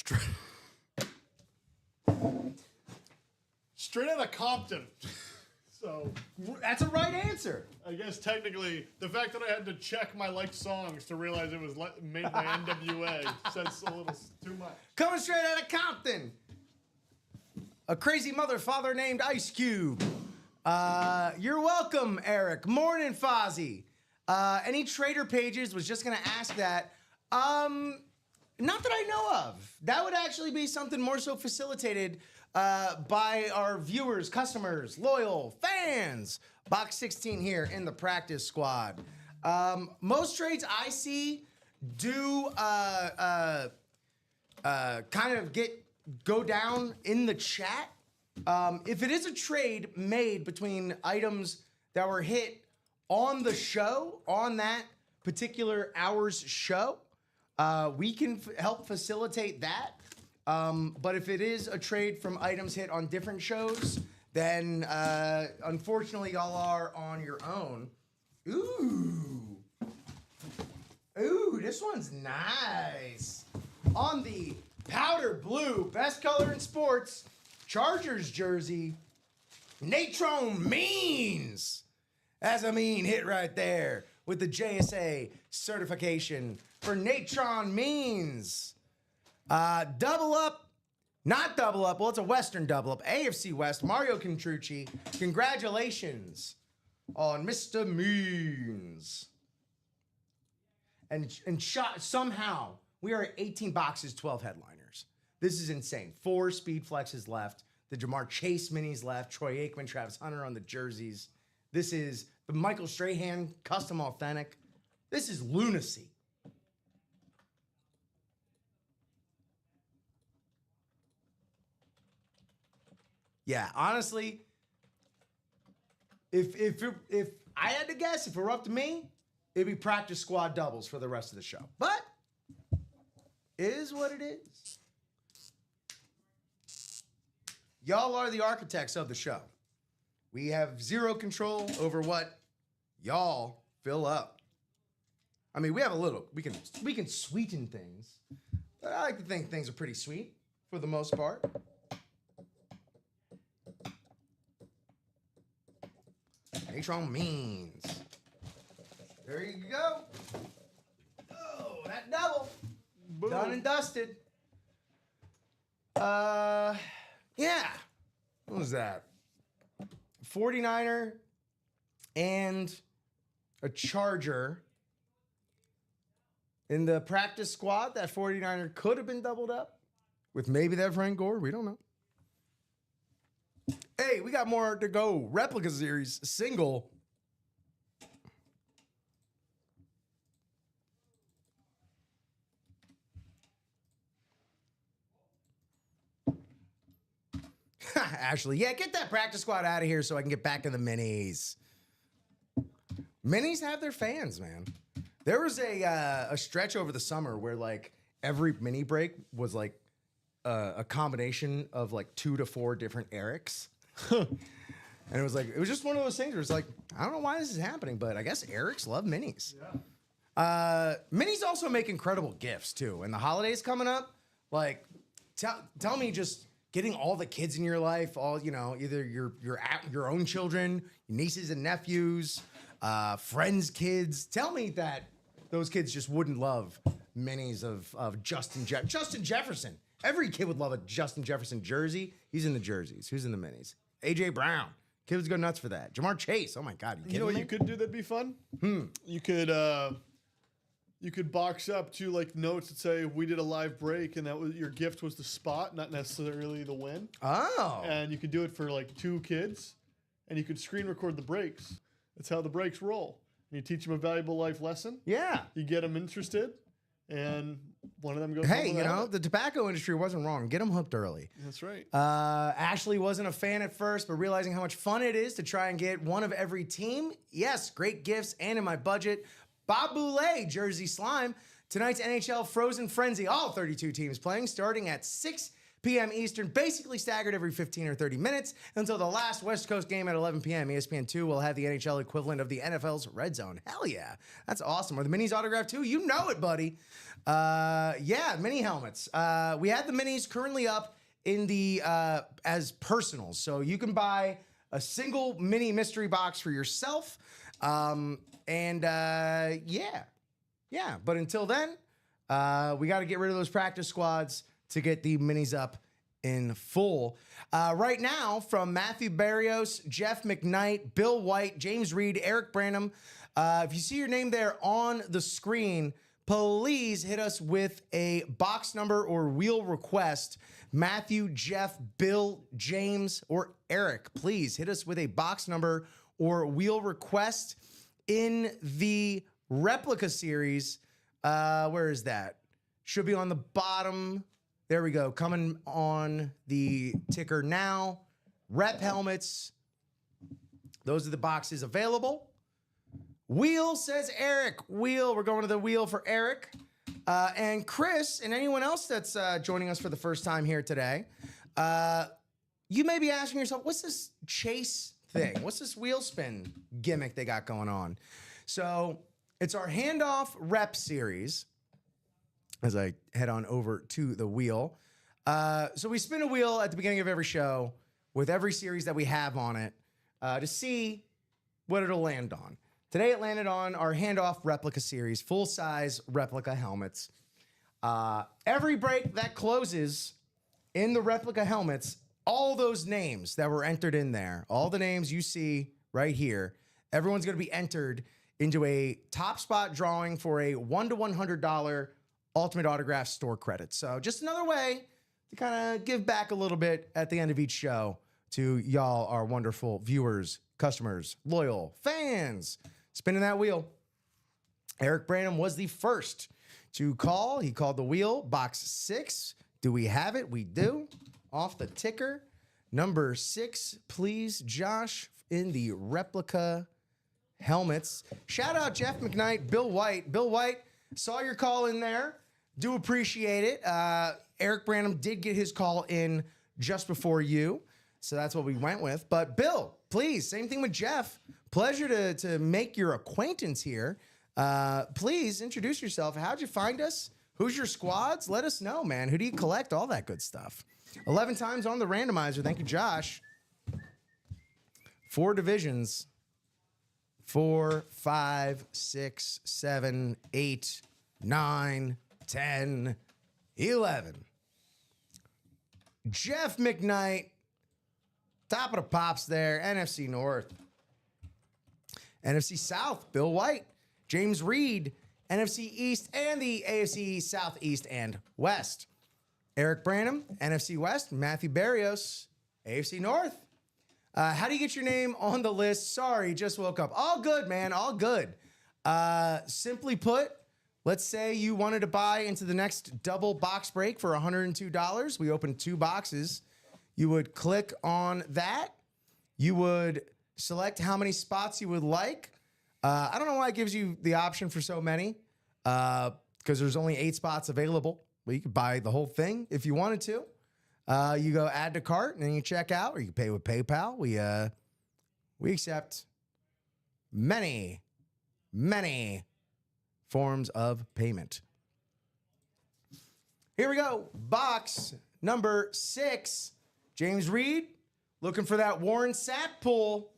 Straight out of Compton. So That's a right answer. I guess technically, the fact that I had to check my liked songs to realize it was made by NWA says a little too much. Coming straight out of Compton. A crazy mother father named Ice Cube. You're welcome, Eric. Morning, Fozzie. Any trader pages? Was just gonna ask that. Not that I know of. That would actually be something more so facilitated by our viewers, customers, loyal fans. Box 16 here in the practice squad. Most trades I see do kind of go down in the chat. If it is a trade made between items that were hit on the show, on that particular hour's show, we can help facilitate that. But if it is a trade from items hit on different shows, then unfortunately y'all are on your own. Ooh, this one's nice. On the powder blue, best color in sports, Chargers jersey, Natron Means. That's a mean hit right there with the JSA certification for Natron Means. Double up, not double up. Well, it's a Western double up. AFC West, Mario Contrucci. Congratulations on Mr. Means. And somehow we are at 18 boxes, 12 headliners. This is insane. 4 speed flexes left. The Jamar Chase minis left. Troy Aikman, Travis Hunter on the jerseys. This is the Michael Strahan custom authentic. This is lunacy. Yeah, honestly, if I had to guess, if it were up to me, it'd be practice squad doubles for the rest of the show. But it is what it is. Y'all are the architects of the show. We have zero control over what y'all fill up. I mean, we have a little. We can sweeten things. But I like to think things are pretty sweet for the most part. Natron Means. There you go. Oh, that double. Boom. Done and dusted. Yeah. What was that? 49er and a Charger. In the practice squad, that 49er could have been doubled up with maybe that Frank Gore. We don't know. Hey, we got more to go. Replica series, single. Ashley, yeah, get that practice squad out of here so I can get back to the minis. Minis have their fans, man. There was a stretch over the summer where like every mini break was like a combination of like 2 to 4 different Erics. And it was just one of those things where it's like, I don't know why this is happening, but I guess Erics love minis. Yeah. Minis also make incredible gifts too. And the holidays coming up, like tell me just getting all the kids in your life, all, you know, either your own children, your nieces and nephews, friends' kids. Tell me that those kids just wouldn't love minis of Justin Jefferson. Every kid would love a Justin Jefferson jersey. He's in the jerseys. Who's in the minis? AJ Brown. Kids go nuts for that. Jamar Chase. Oh my God. You know what you could do that'd be fun? You could box up 2 like notes that say we did a live break and that was your gift was the spot, not necessarily the win. Oh. And you could do it for like 2 kids and you could screen record the breaks. That's how the breaks roll. And you teach them a valuable life lesson. Yeah. You get them interested and one of them goes, hey, you know, the tobacco industry wasn't wrong. Get them hooked early. That's right. Ashley wasn't a fan at first, but realizing how much fun it is to try and get one of every team. Yes, great gifts and in my budget. Bob Boulay, Jersey Slime. Tonight's NHL Frozen Frenzy, all 32 teams playing, starting at 6 p.m. Eastern, basically staggered every 15 or 30 minutes until the last West Coast game at 11 p.m. ESPN2 will have the NHL equivalent of the NFL's Red Zone. Hell yeah. That's awesome. Are the minis autographed too? You know it, buddy. Yeah, mini helmets. We have the minis currently up in the as personals. So you can buy a single mini mystery box for yourself. Yeah. But until then, we got to get rid of those practice squads to get the minis up in full. Right now, from Matthew Barrios, Jeff McKnight, Bill White, James Reed, Eric Branham, if you see your name there on the screen, please hit us with a box number or wheel request. Matthew, Jeff, Bill, James, or Eric, please hit us with a box number or wheel request in the replica series. Where is that? Should be on the bottom. There we go. Coming on the ticker now. Rep helmets. Those are the boxes available. Wheel, says Eric. Wheel. We're going to the wheel for Eric. And Chris and anyone else that's joining us for the first time here today. You may be asking yourself, what's this chase thing? What's this wheel spin gimmick they got going on? So it's our handoff rep series. As I head on over to the wheel. So we spin a wheel at the beginning of every show with every series that we have on it to see what it'll land on. Today it landed on our handoff replica series, full-size replica helmets. Every break that closes in the replica helmets, all those names that were entered in there, all the names you see right here, everyone's going to be entered into a top spot drawing for a $1 to $100 Ultimate Autograph store credit. So just another way to kind of give back a little bit at the end of each show to y'all, our wonderful viewers, customers, loyal fans. Spinning that wheel. Eric Branham was the first to call. He called the wheel, box 6. Do we have it? We do. Off the ticker. Number 6, please, Josh, in the replica helmets. Shout out Jeff McKnight, Bill White. Bill White, saw your call in there. Do appreciate it. Eric Branham did get his call in just before you, so that's what we went with. But Bill, please, same thing with Jeff. Pleasure to make your acquaintance here. Please introduce yourself. How'd you find us? Who's your squads? Let us know, man. Who do you collect? All that good stuff. 11 times on the randomizer. Thank you, Josh. 4 divisions. 4, 5, 6, 7, 8, 9, 10, 11. Jeff McKnight, top of the pops there, NFC North. NFC South, Bill White, James Reed, NFC East, and the AFC Southeast and West. Eric Branham, NFC West, Matthew Barrios, AFC North. How do you get your name on the list? Sorry, just woke up. All good, man, all good. Simply put, let's say you wanted to buy into the next double box break for $102. We opened 2 boxes. You would click on that. You would select how many spots you would like. I don't know why it gives you the option for so many, because there's only 8 spots available. Well, you could buy the whole thing if you wanted to. You go add to cart and then you check out, or you can pay with PayPal. We accept many forms of payment. Here we go. Box number 6. James Reed, looking for that Warren Sapp pull.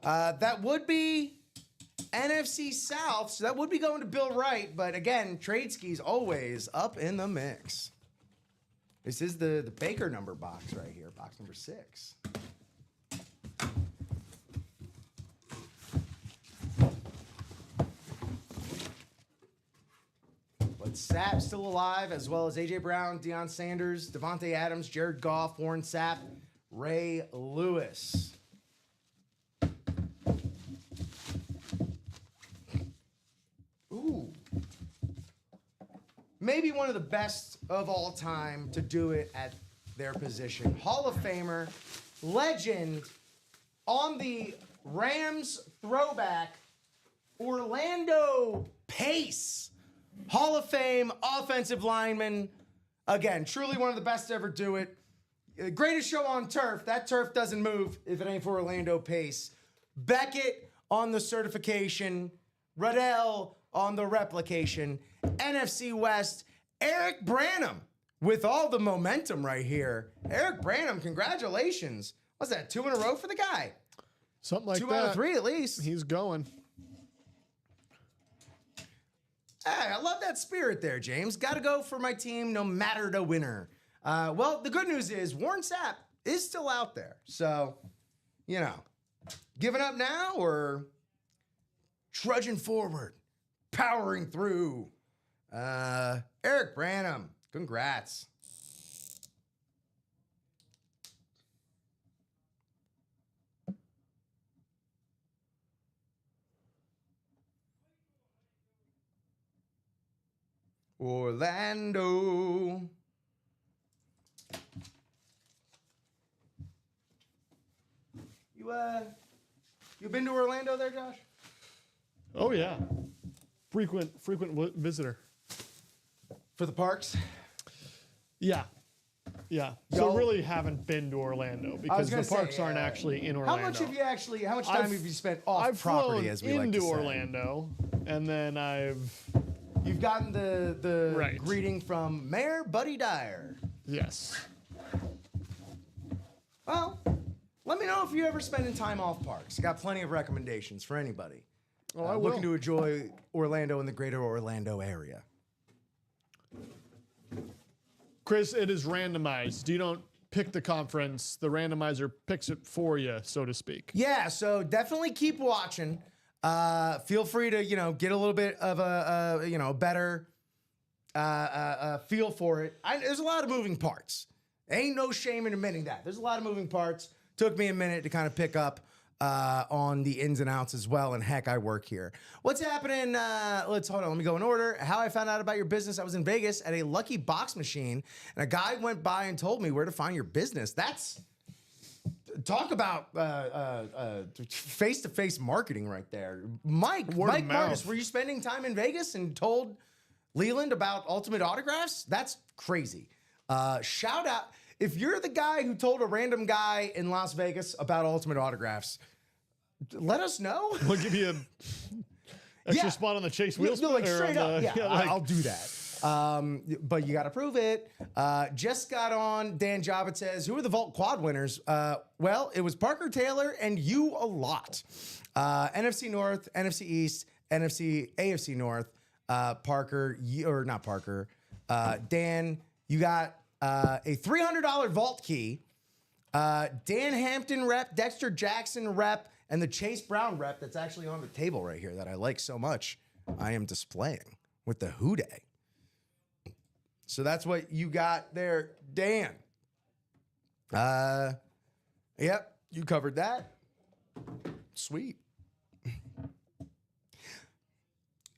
That would be NFC South, so that would be going to Bill Wright. But again, trade skis always up in the mix. This is the Baker number box right here, box number 6. But Sapp still alive, as well as A.J. Brown, Deion Sanders, Devontae Adams, Jared Goff, Warren Sapp, Ray Lewis. Ooh. Maybe one of the best of all time to do it at their position. Hall of Famer, legend, on the Rams throwback Orlando Pace, Hall of Fame offensive lineman. Again, truly one of the best to ever do it. Greatest show on turf. That turf doesn't move if it ain't for Orlando Pace. Beckett on the certification. Riddell on the replication. NFC West, Eric Branham with all the momentum right here. Eric Branham, congratulations. What's that, 2 in a row for the guy? Something like that. 2 out of 3 at least. He's going. Hey, I love that spirit there, James. Got to go for my team no matter the winner. Well, the good news is Warren Sapp is still out there. So, you know, giving up now or trudging forward, powering through. Eric Branham, congrats. Orlando. You been to Orlando there, Josh? Oh yeah, frequent visitor. For the parks? Yeah. So Y'all- really haven't been to Orlando because the gonna parks say, aren't actually in Orlando. How much time have you spent off I've property, flown as we like to into say? Orlando, and then You've gotten the Right. greeting from Mayor Buddy Dyer. yes. Well, let me know if you're ever spending time off parks. Got plenty of recommendations for anybody. Oh, I will. Looking to enjoy Orlando and the greater Orlando area. Chris, it is randomized. You don't pick the conference. The randomizer picks it for you, so to speak. Yeah, so definitely keep watching. Feel free to, get a little bit of a better feel for it. There's a lot of moving parts. Ain't no shame in admitting that. There's a lot of moving parts. Took me a minute to kind of pick up on the ins and outs as well. And heck, I work here. What's happening? Hold on. Let me go in order. How I found out about your business. I was in Vegas at a Lucky Box machine, and a guy went by and told me where to find your business. That's talk about face-to-face marketing right there. Mike Word of Martis, mouth. were you spending time in Vegas and told Leland about Ultimate Autographs? That's crazy. Shout out. If you're the guy who told a random guy in Las Vegas about Ultimate Autographs, let us know. We'll give you an extra Yeah. spot on the Chase Wheels. No, like or straight on up. the- Yeah, like- I'll do that. But you got to prove it. Just got on. Dan Jobbitt says, who are the Vault Quad winners? Well, it was Parker Taylor and you a lot. NFC North, NFC East, AFC North. Parker, not Parker. Dan, you got a $300 vault key. Dan Hampton rep, Dexter Jackson rep, and the Chase Brown rep that's actually on the table right here that I like so much. I am displaying with the Houday. So that's what you got there, Dan. Yep, you covered that. Sweet.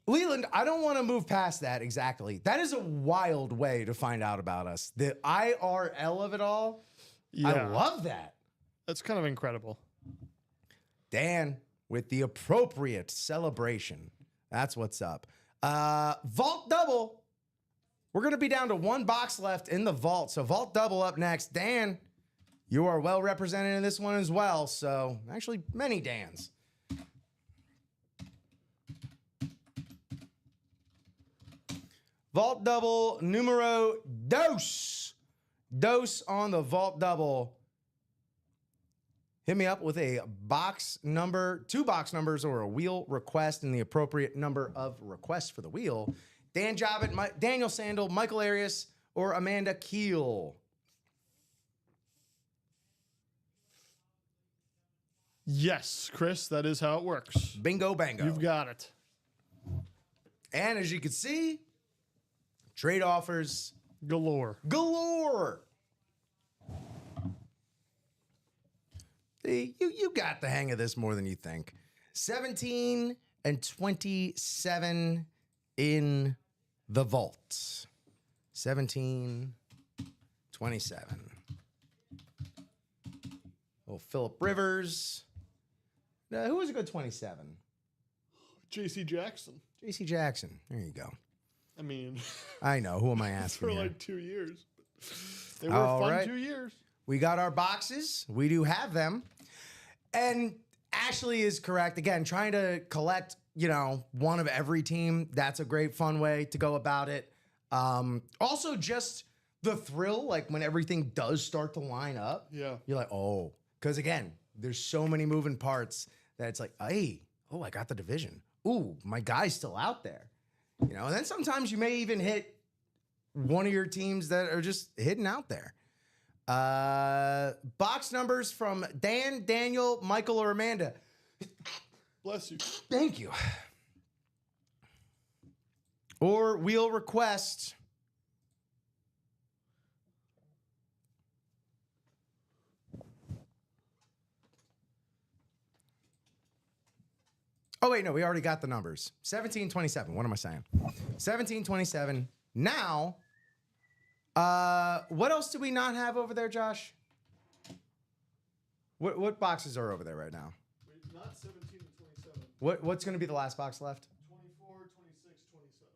Leland, I don't want to move past that exactly. That is a wild way to find out about us. The IRL of it all. I Yeah. love that. That's kind of incredible. Dan with the appropriate celebration. That's what's up. Vault double. We're going to be down to 1 box left in the vault. So vault double up next. Dan, you are well represented in this one as well. So actually many Dans. Vault double numero dos. Dos on the vault double. Hit me up with a box number, 2 box numbers, or a wheel request and the appropriate number of requests for the wheel. Dan Jobbitt, Daniel Sandel, Michael Arias, or Amanda Keel. Yes, Chris, that is how it works. Bingo, bango. You've got it. And as you can see, trade offers Galore. galore. You got the hang of this more than you think. 17 and 27 in the vault. 17, 27. Oh, Phillip Rivers. Who was a good 27? J.C. Jackson. J.C. Jackson. There you go. I mean, I know. Who am I asking for here? like 2 years. They were All fun right. 2 years. We got our boxes. We do have them. And Ashley is correct. Again, trying to collect, one of every team. That's a great fun way to go about it. Also, just the thrill, like when everything does start to line up. Yeah. You're like, oh. Because again, there's so many moving parts that it's like, hey, I got the division. Ooh, my guy's still out there. And then sometimes you may even hit one of your teams that are just hidden out there. Box numbers from Dan, Daniel, Michael, or Amanda. Bless you. Thank you. Or we'll request. Oh, wait, no, we already got the numbers. 1727. What am I saying? 1727. Now, what else do we not have over there, Josh? What boxes are over there right now? Wait, not 17 and 27. What's going to be the last box left? 24, 26, 27.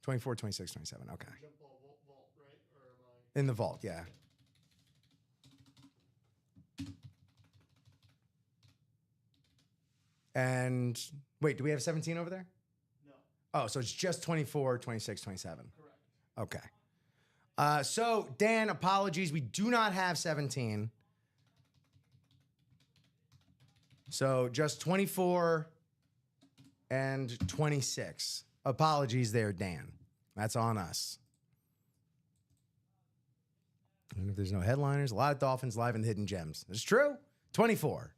24, 26, 27. Okay. Jump ball vault, right? Or am I? In the vault, yeah. And wait, do we have 17 over there? No. Oh, so it's just 24, 26, 27. Correct. Okay. So, Dan, apologies. We do not have 17. So just 24 and 26. Apologies there, Dan. That's on us. And if there's no headliners, a lot of Dolphins live in the Hidden Gems. It's true. 24.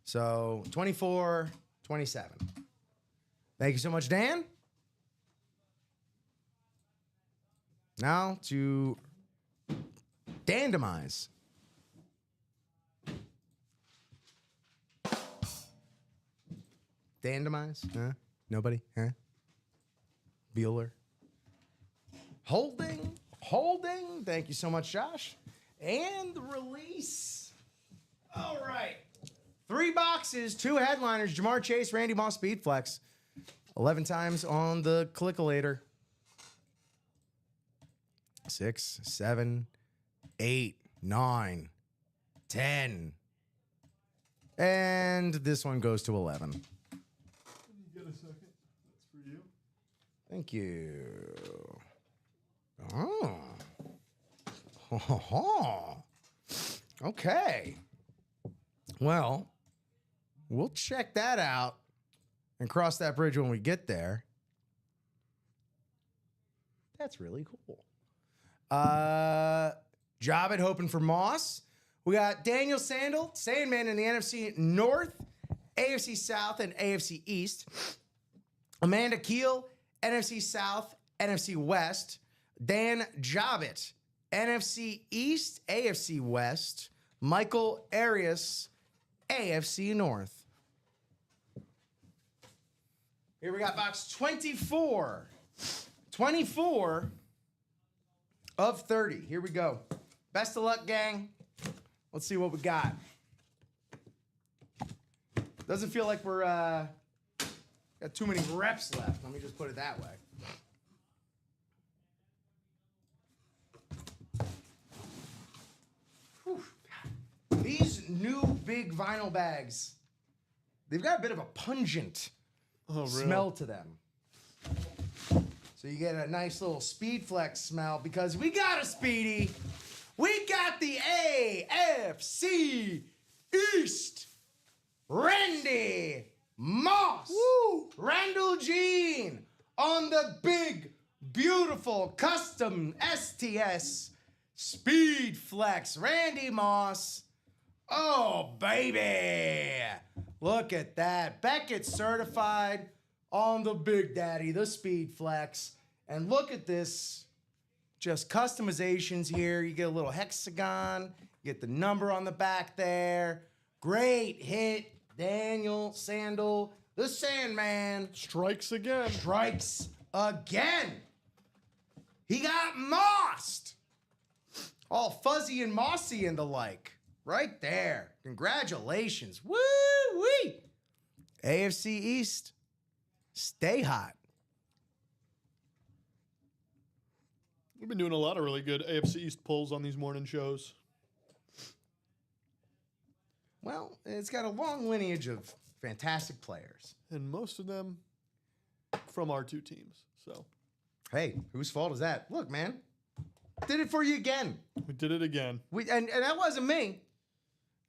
So 24, 27. Thank you so much, Dan. Now to randomize. Randomize? Huh? Nobody? Huh? Bueller? Holding. Thank you so much, Josh. And the release. All right. 3 boxes, 2 headliners, Jamar Chase, Randy Moss, Speed Flex. 11 times on the clickalator. 6, 7, 8, 9, 10. And this one goes to 11. You get a second. That's for you. Thank you. Oh. Okay. Well, we'll check that out and cross that bridge when we get there. That's really cool. Job at hoping for Moss. We got Daniel Sandman in the NFC North, AFC South, and AFC East. Amanda Keel, NFC South, NFC West. Dan Jobbitt, NFC East, AFC West. Michael Arias, AFC North. Here we got box 24. 24 of 30. Here we go. Best of luck, gang. Let's see what we got. Doesn't feel like we're got too many reps left. Let me just put it that way. Whew. These new big vinyl bags, they've got a bit of a pungent smell to them. So you get a nice little Speed Flex smell because we got a Speedy. We got the AFC East. Randy Moss. Woo! Randall Jean on the big, beautiful custom STS Speed Flex. Randy Moss. Oh, baby. Look at that. Beckett certified on the Big Daddy, the Speed Flex. And look at this. Just customizations here. You get a little hexagon. You get the number on the back there. Great hit. Daniel Sandel, the Sandman. Strikes again. Strikes again. He got mossed. All fuzzy and mossy and the like. Right there. Congratulations. Woo-wee. AFC East. Stay hot. We've been doing a lot of really good AFC East polls on these morning shows. Well, it's got a long lineage of fantastic players. And most of them from our two teams. So, Hey, whose fault is that? Look, man, did it for you again. we did it again. And that wasn't me.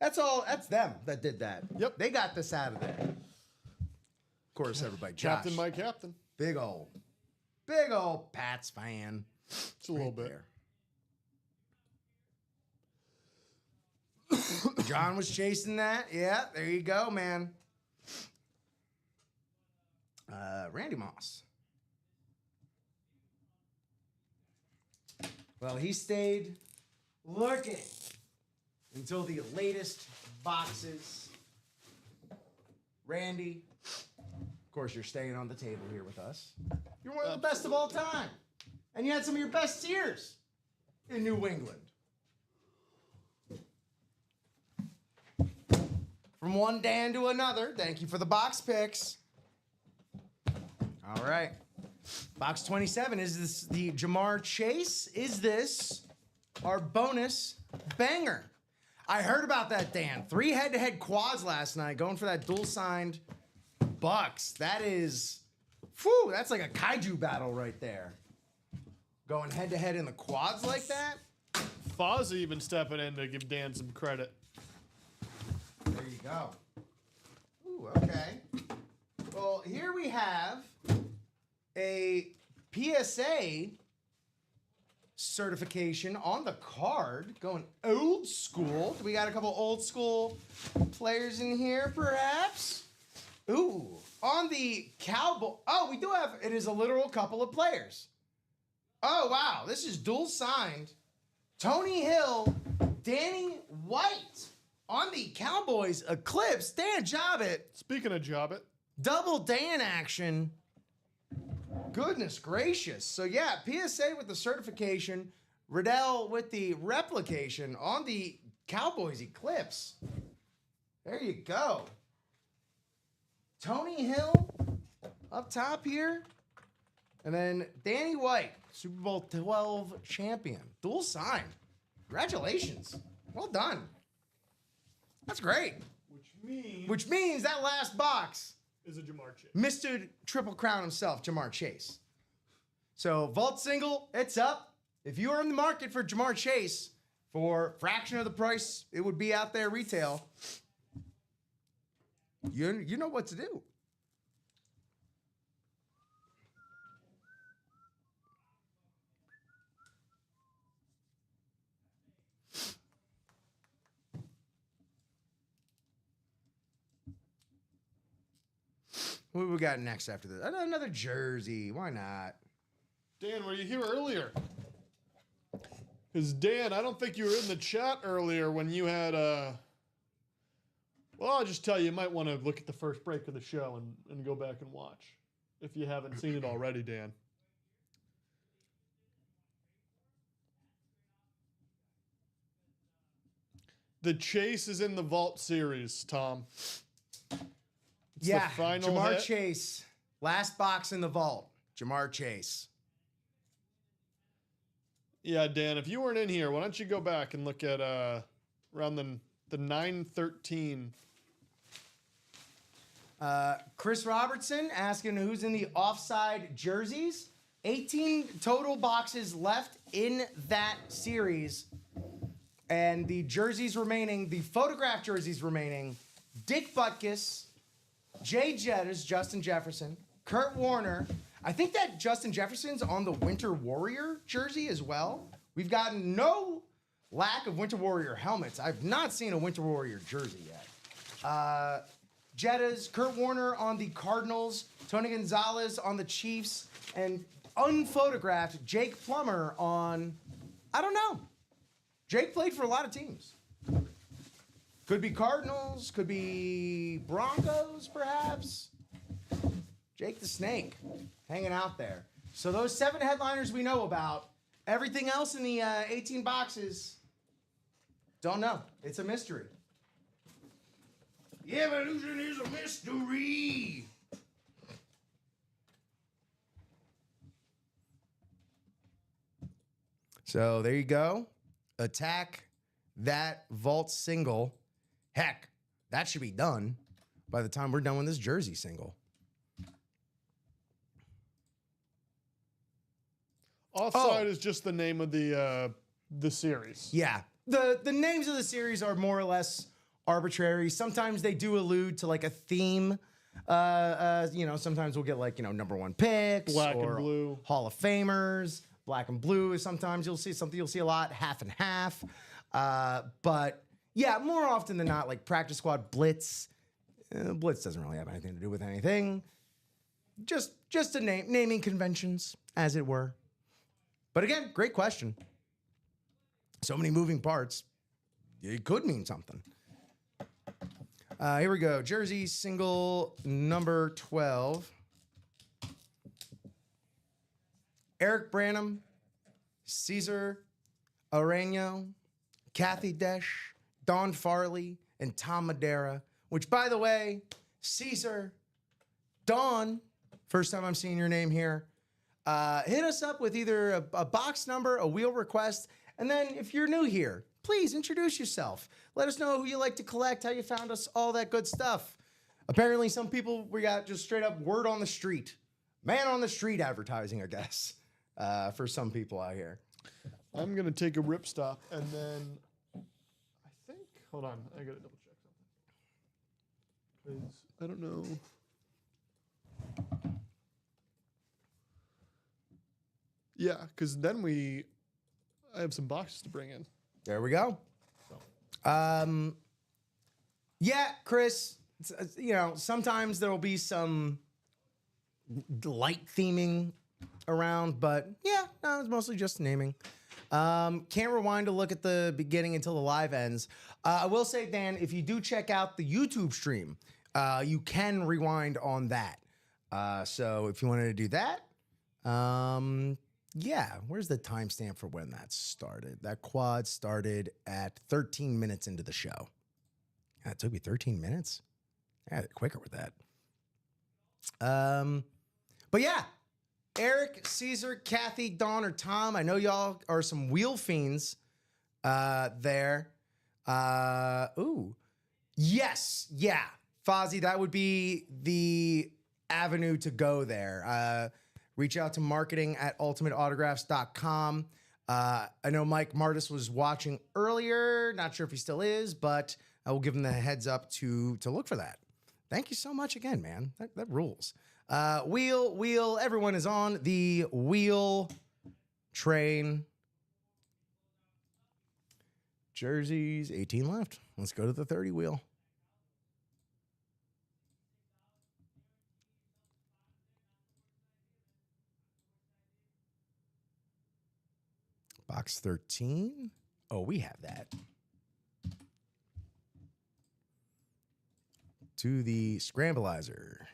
That's all. That's them that did that. Yep. They got this out of there. Of course, everybody. Josh, Captain my captain. big old Pats fan. It's a little bit. There. John was chasing that. Yeah, there you go, man. Randy Moss. Well, he stayed looking until the latest boxes. Randy, of course, you're staying on the table here with us. You're one of the best of all time. And you had some of your best years in New England. From one Dan to another, thank you for the box picks. All right. Box 27, is this the Jamar Chase? Is this our bonus banger? I heard about that, Dan. 3 head-to-head quads last night, going for that dual-signed Bucks. That is, whew, that's like a kaiju battle right there. Going head-to-head in the quads like that? Foz even stepping in to give Dan some credit. There you go. Ooh, okay. Well, here we have a PSA certification on the card, going old school. We got a couple old school players in here, perhaps. Ooh, on the Cowboy. Oh, we do have, it is a literal couple of players. Oh, wow, this is dual signed. Tony Hill, Danny White on the Cowboys Eclipse. Dan Jobbit. Speaking of Jobbit, Double Dan action. Goodness gracious. So yeah, PSA with the certification, Riddell with the replication on the Cowboys Eclipse. There you go. Tony Hill up top here. And then Danny White, Super Bowl 12 champion. Dual sign. Congratulations. Well done. That's great. Which means that last box is a Jamar Chase. Mr. Triple Crown himself, Jamar Chase. So, Vault Single, it's up. If you are in the market for Jamar Chase for fraction of the price it would be out there retail, you know what to do. What do we got next after this? Another jersey. Why not? Dan, were you here earlier? Because, Dan, I don't think you were in the chat earlier when you had, well, I'll just tell you, you might want to look at the first break of the show and go back and watch if you haven't seen it already, Dan. The Chase is in the Vault series, Tom. It's yeah, the final Jamar hit. Chase. Last box in the vault. Jamar Chase. Yeah, Dan, if you weren't in here, why don't you go back and look at around the 913. Chris Robertson asking who's in the offside jerseys. 18 total boxes left in that series. And the jerseys remaining, the photograph jerseys remaining, Dick Butkus, Jay Jettis, Justin Jefferson, Kurt Warner. I think that Justin Jefferson's on the Winter Warrior jersey as well. We've gotten no lack of Winter Warrior helmets. I've not seen a Winter Warrior jersey yet. Jettis, Kurt Warner on the Cardinals, Tony Gonzalez on the Chiefs, and unphotographed Jake Plummer on, I don't know. Jake played for a lot of teams. Could be Cardinals, could be Broncos, perhaps. Jake the Snake, hanging out there. So those 7 headliners we know about. Everything else in the 18 boxes, don't know. It's a mystery. The evolution is a mystery. So there you go. Attack that vault single. Heck, that should be done by the time we're done with this jersey single. Offside is just the name of the series. Yeah. The names of the series are more or less arbitrary. Sometimes they do allude to like a theme. Sometimes we'll get like, number one picks. Black or and blue. Hall of Famers. Black and blue is sometimes you'll see something you'll see a lot. Half and half. But yeah, more often than not, like practice squad blitz. Blitz doesn't really have anything to do with anything. Just a naming conventions, as it were. But again, great question. So many moving parts. It could mean something. Here we go. Jersey single number 12. Eric Branham, Cesar Areño, Kathy Desh, Don Farley, and Tom Madeira. Which, by the way, Cesar, Don, first time I'm seeing your name here. Hit us up with either a box number, a wheel request, and then if you're new here, please introduce yourself. Let us know who you like to collect, how you found us, all that good stuff. Apparently, some people, we got just straight up word on the street. Man on the street advertising, I guess, for some people out here. I'm going to take a rip stop and then I think, hold on, I got to double check something. Because I don't know. Yeah, because then I have some boxes to bring in. There we go. Yeah, Chris, sometimes there will be some light theming around, but yeah, no, it's mostly just naming. Can't rewind to look at the beginning until the live ends. I will say, Dan, if you do check out the YouTube stream, you can rewind on that. So if you wanted to do that, yeah, where's the timestamp for when that started? That quad started at 13 minutes into the show. Yeah, it took me 13 minutes. I had it quicker with that. But yeah, Eric, Caesar, Kathy, Don, or Tom, I know y'all are some wheel fiends there. Yes, yeah. Fozzie, that would be the avenue to go there. Reach out to marketing@ultimateautographs.com. I know Mike Martis was watching earlier. Not sure if he still is, but I will give him the heads up to look for that. Thank you so much again, man. That rules. Wheel. Everyone is on the wheel train. Jerseys, 18 left. Let's go to the 30 wheel. Box 13. Oh, we have that. To the Scrambleizer.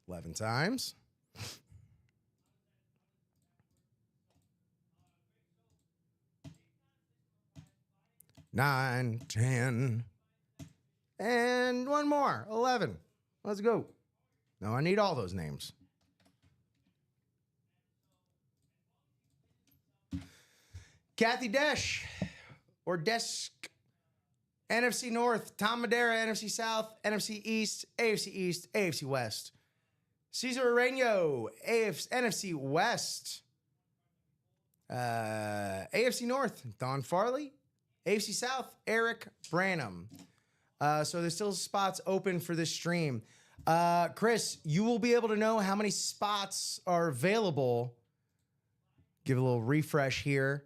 11 times. 9, 10. And one more. 11. Let's go. No, I need all those names. Kathy Desh, or Desk, NFC North, Tom Madeira, NFC South, NFC East, AFC West. Cesar Areño, NFC West. AFC North, Don Farley. AFC South, Eric Branham. So there's still spots open for this stream. Chris, you will be able to know how many spots are available. Give a little refresh here.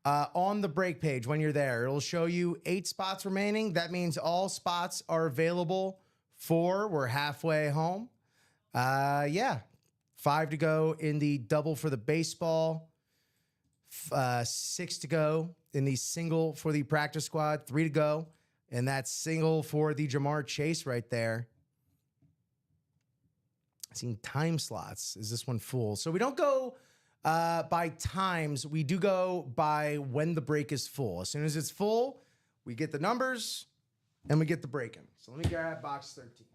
On the break page when you're there, it'll show you 8 spots remaining. That means all spots are available for, we're halfway home. Yeah, 5 to go in the double for the baseball. 6 to go in the single for the practice squad. 3 to go. And that's single for the Jamar Chase right there. Seeing time slots. Is this one full? So we don't go by times. We do go by when the break is full. As soon as it's full, we get the numbers and we get the break in. So let me grab box 13.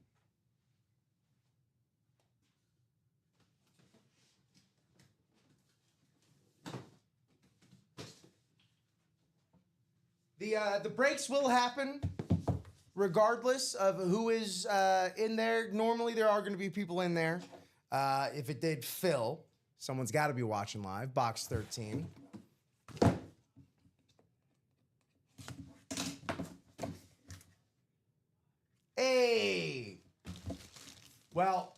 The breaks will happen regardless of who is in there. Normally, there are going to be people in there. If it did fill, someone's got to be watching live. Box 13. Hey! Well,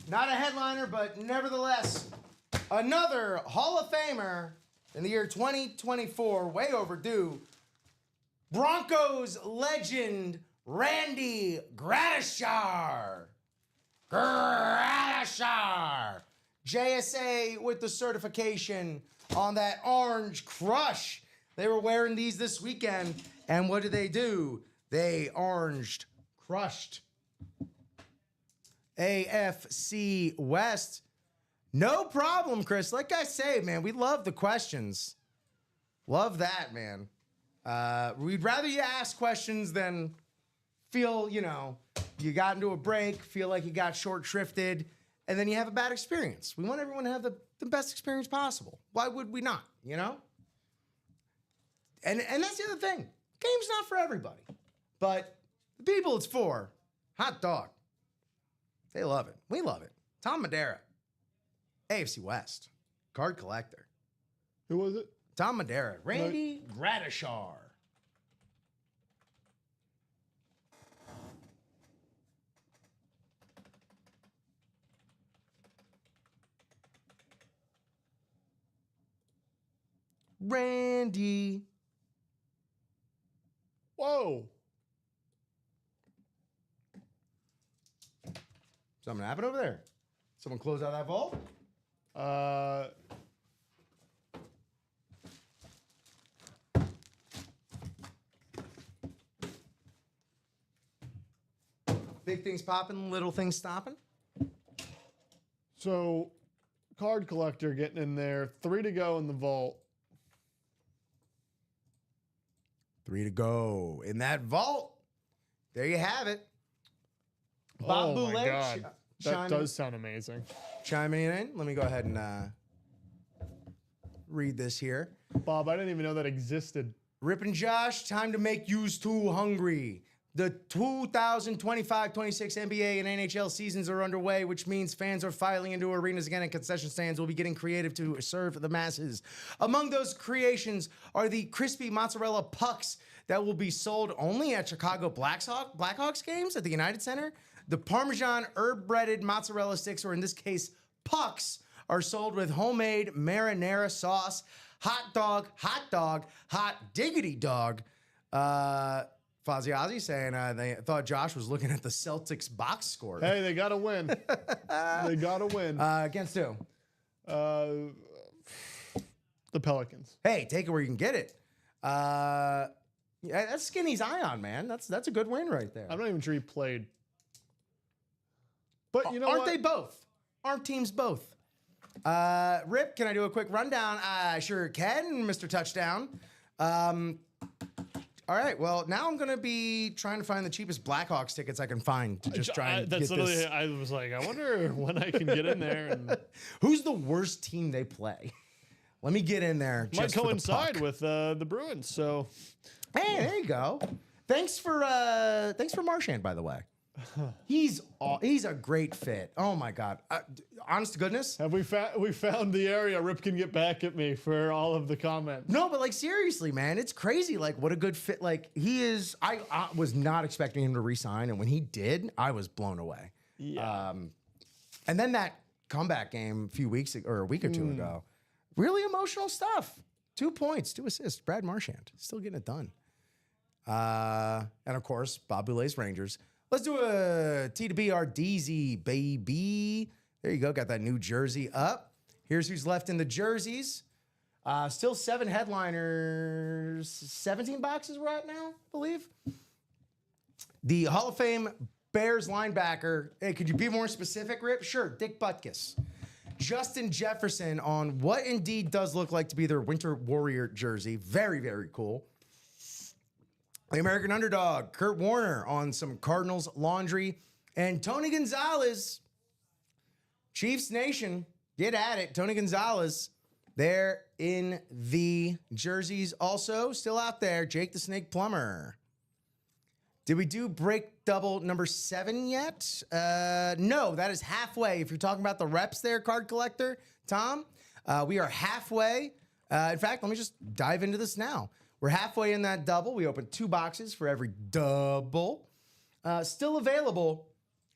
not a headliner, but nevertheless, another Hall of Famer in the year 2024, way overdue. Broncos legend Randy Gradishar. JSA with the certification on that orange crush. They were wearing these this weekend, and what did they do? They crushed. AFC West. No problem, Chris. Like I say, man, we love the questions. Love that, man. We'd rather you ask questions than feel, you got into a break, feel like you got short shrifted, and then you have a bad experience. We want everyone to have the best experience possible. Why would we not, And that's the other thing. Game's not for everybody. But the people it's for, hot dog. They love it. We love it. Tom Madeira, AFC West, card collector. Who was it? Tom Madeira, Randy Gradishar. Randy. Whoa. Something happened over there. Someone close out that vault? Big things popping, little things stopping. So, card collector getting in there. 3 to go in the vault. 3 to go in that vault. There you have it. Bob Boulay, my God. That does sound amazing. Chiming in. Let me go ahead and read this here. Bob, I didn't even know that existed. Rip and Josh, time to make yous too hungry. The 2025-26 NBA and NHL seasons are underway, which means fans are filing into arenas again and concession stands will be getting creative to serve the masses. Among those creations are the crispy mozzarella pucks that will be sold only at Chicago Blackhawks games at the United Center. The Parmesan herb-breaded mozzarella sticks, or in this case, pucks, are sold with homemade marinara sauce. Hot dog, hot diggity dog. Fozzie Ozzy saying they thought Josh was looking at the Celtics box score. Hey, they got to win. They got to win. Against who? The Pelicans. Hey, take it where you can get it. Yeah, that's Skinny's Ion, man. That's a good win right there. I'm not even sure he played. But you know Aren't they both? Aren't teams both? Rip, can I do a quick rundown? I sure can, Mr. Touchdown. All right, well, now I'm going to be trying to find the cheapest Blackhawks tickets I can find to just try and that's get literally, this. I was like, I wonder when I can get in there. And Who's the worst team they play? Let me get in there. Might just for coincide the puck. with the Bruins, so. Hey, there you go. Thanks for Marchand, by the way. He's a great fit. Oh my God! Honest to goodness, Have we found the area? Rip can get back at me for all of the comments. no, but like seriously, man, it's crazy. Like what a good fit. Like he is. I was not expecting him to resign, and when he did, I was blown away. Yeah. And then that comeback game a week or two ago, really emotional stuff. 2 points, 2 assists. Brad Marchand still getting it done. And of course, Bob Boulay's Rangers. Let's do a T2BRDZ, baby. There you go. Got that new jersey up. Here's who's left in the jerseys. Still 7 headliners. 17 boxes we're at now, I believe. The Hall of Fame Bears linebacker. Hey, could you be more specific, Rip? Sure. Dick Butkus. Justin Jefferson on what indeed does look like to be their Winter Warrior jersey. Very, very cool. The American Underdog, Kurt Warner on some Cardinals laundry. And Tony Gonzalez, Chiefs Nation, get at it. Tony Gonzalez There in the jerseys also, still out there, Jake the Snake Plumber. Did we do break double number 7 yet? No, that is halfway. If you're talking about the reps there, card collector, Tom, we are halfway. In fact, let me just dive into this now. We're halfway in that double. We opened 2 boxes for every double. Still available,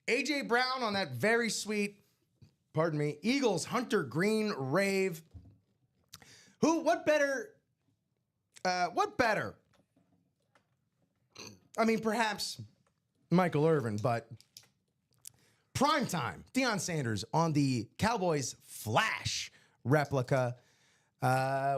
AJ Brown on that very sweet, pardon me, Eagles Hunter Green Rave. What better? I mean, perhaps Michael Irvin, but primetime, Deion Sanders on the Cowboys Flash replica.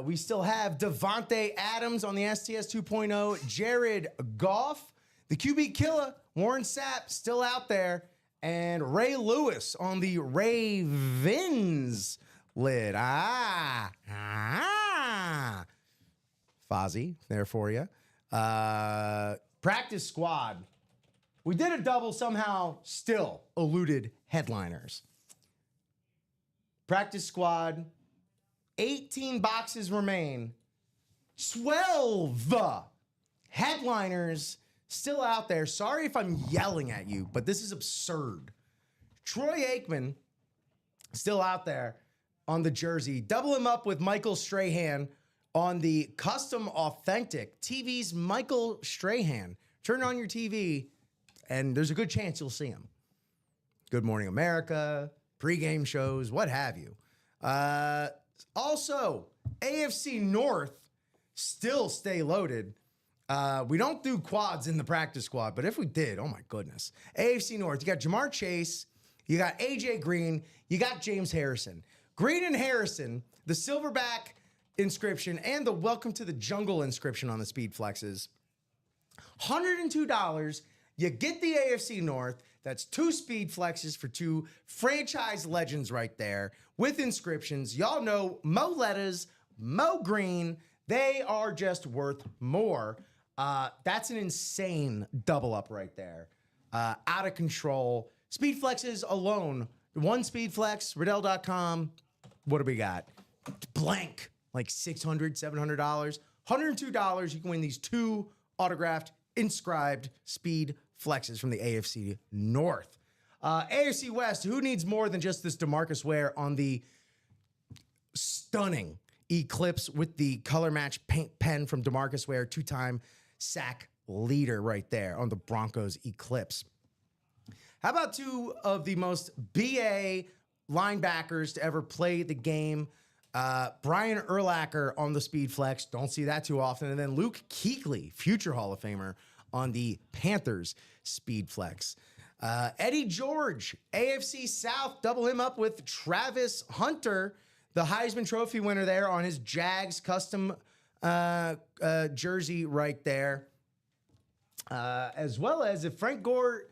We still have Devontae Adams on the STS 2.0, Jared Goff, the QB killer, Warren Sapp, still out there, and Ray Lewis on the Ravens lid. Fozzie there for you. Practice squad. We did a double, somehow still eluded headliners. Practice squad. 18 boxes remain. 12 headliners still out there. Sorry if I'm yelling at you, but this is absurd. Troy Aikman still out there on the jersey. Double him up with Michael Strahan on the custom authentic TV's Michael Strahan. Turn on your TV, and there's a good chance you'll see him. Good Morning America, pregame shows, what have you. Also, AFC North still stay loaded. We don't do quads in the practice squad, but if we did, oh my goodness. AFC North, you got Jamar Chase, you got AJ Green, you got James Harrison. Green and Harrison, the silverback inscription and the Welcome to the Jungle inscription on the Speed Flexes. $102. You get the AFC North. That's 2 Speed Flexes for 2 franchise legends right there with inscriptions. Y'all know Mo letters, Mo Green. They are just worth more. That's an insane double up right there. Out of control. Speed Flexes alone. 1 Speed Flex, Riddell.com. What do we got? Blank. Like $600, $700. $102. You can win these 2 autographed, inscribed Speed Flexes from the AFC North. AFC West, who needs more than just this DeMarcus Ware on the stunning Eclipse with the color match paint pen from DeMarcus Ware, 2-time sack leader right there on the Broncos Eclipse. How about 2 of the most BA linebackers to ever play the game? Brian Urlacher on the Speed Flex. Don't see that too often. And then Luke Kuechly, future Hall of Famer, on the Panthers Speed Flex. Eddie George, AFC South. Double him up with Travis Hunter, the Heisman Trophy winner there on his Jags custom jersey right there. As well as if Frank Gore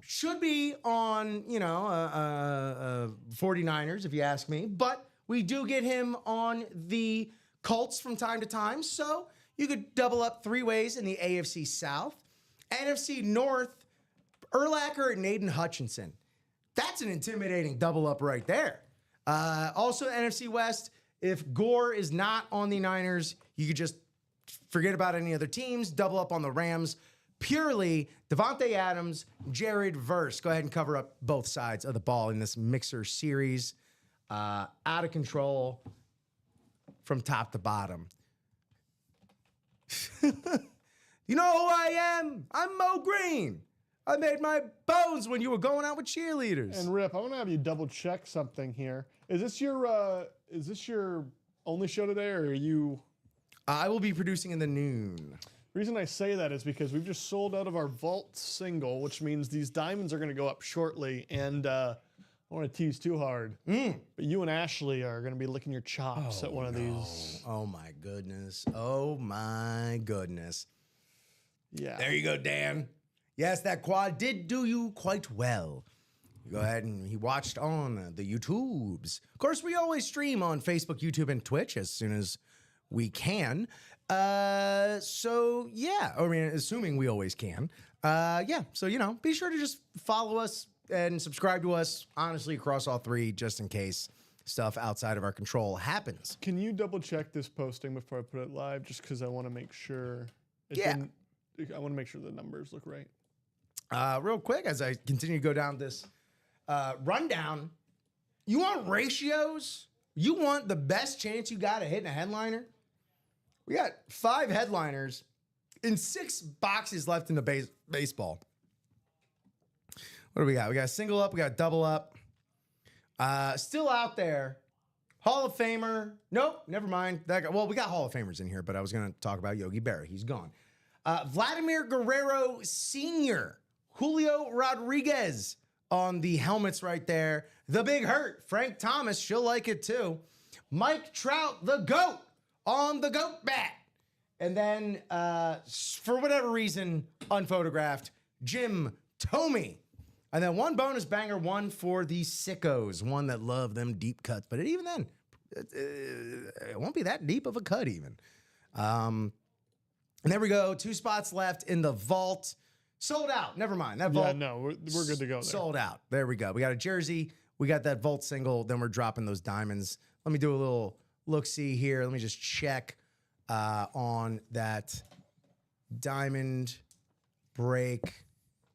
should be on, 49ers, if you ask me. But we do get him on the Colts from time to time. So you could double up 3 ways in the AFC South. NFC North, Urlacher and Aiden Hutchinson. That's an intimidating double up right there. Also, NFC West, if Gore is not on the Niners, you could just forget about any other teams, double up on the Rams. Purely Devontae Adams, Jared Verse. Go ahead and cover up both sides of the ball in this mixer series. Out of control from top to bottom. You know who I am? I'm Mo Green. I made my bones when you were going out with cheerleaders. And Rip, I want to have you double check something here. Is this your only show today, or are you? I will be producing in the noon. The reason I say that is because we've just sold out of our vault single, which means these diamonds are going to go up shortly. And I don't want to tease too hard, but you and Ashley are going to be licking your chops at one of these. Oh my goodness. Oh my goodness. Yeah. There you go, Dan. Yes, that quad did do you quite well. You go ahead and he watched on the YouTubes. Of course, we always stream on Facebook, YouTube, and Twitch as soon as we can. So yeah, I mean, assuming we always can. Yeah, so, be sure to just follow us and subscribe to us, honestly, across all 3, just in case stuff outside of our control happens. Can you double check this posting before I put it live? Just because I want to make sure. I want to make sure the numbers look right. Real quick, as I continue to go down this rundown, you want ratios? You want the best chance you got of hitting a headliner? We got 5 headliners and 6 boxes left in the baseball. What do we got? We got a single up. We got a double up. Still out there. Hall of Famer. Nope, never mind. Well, we got Hall of Famers in here, but I was going to talk about Yogi Berra. He's gone. Vladimir Guerrero Sr., Julio Rodriguez on the helmets right there. The Big Hurt, Frank Thomas. She'll like it too. Mike Trout, the GOAT, on the GOAT bat. And then, for whatever reason, unphotographed, Jim Thome. And then one bonus banger, one for the sickos, one that love them deep cuts. But even then, it won't be that deep of a cut even. And there we go. 2 spots left in the vault. Sold out. Never mind. That vault. Yeah, no, we're good to go there. Sold out. There we go. We got a jersey. We got that vault single. Then we're dropping those diamonds. Let me do a little look-see here. Let me just check on that diamond break.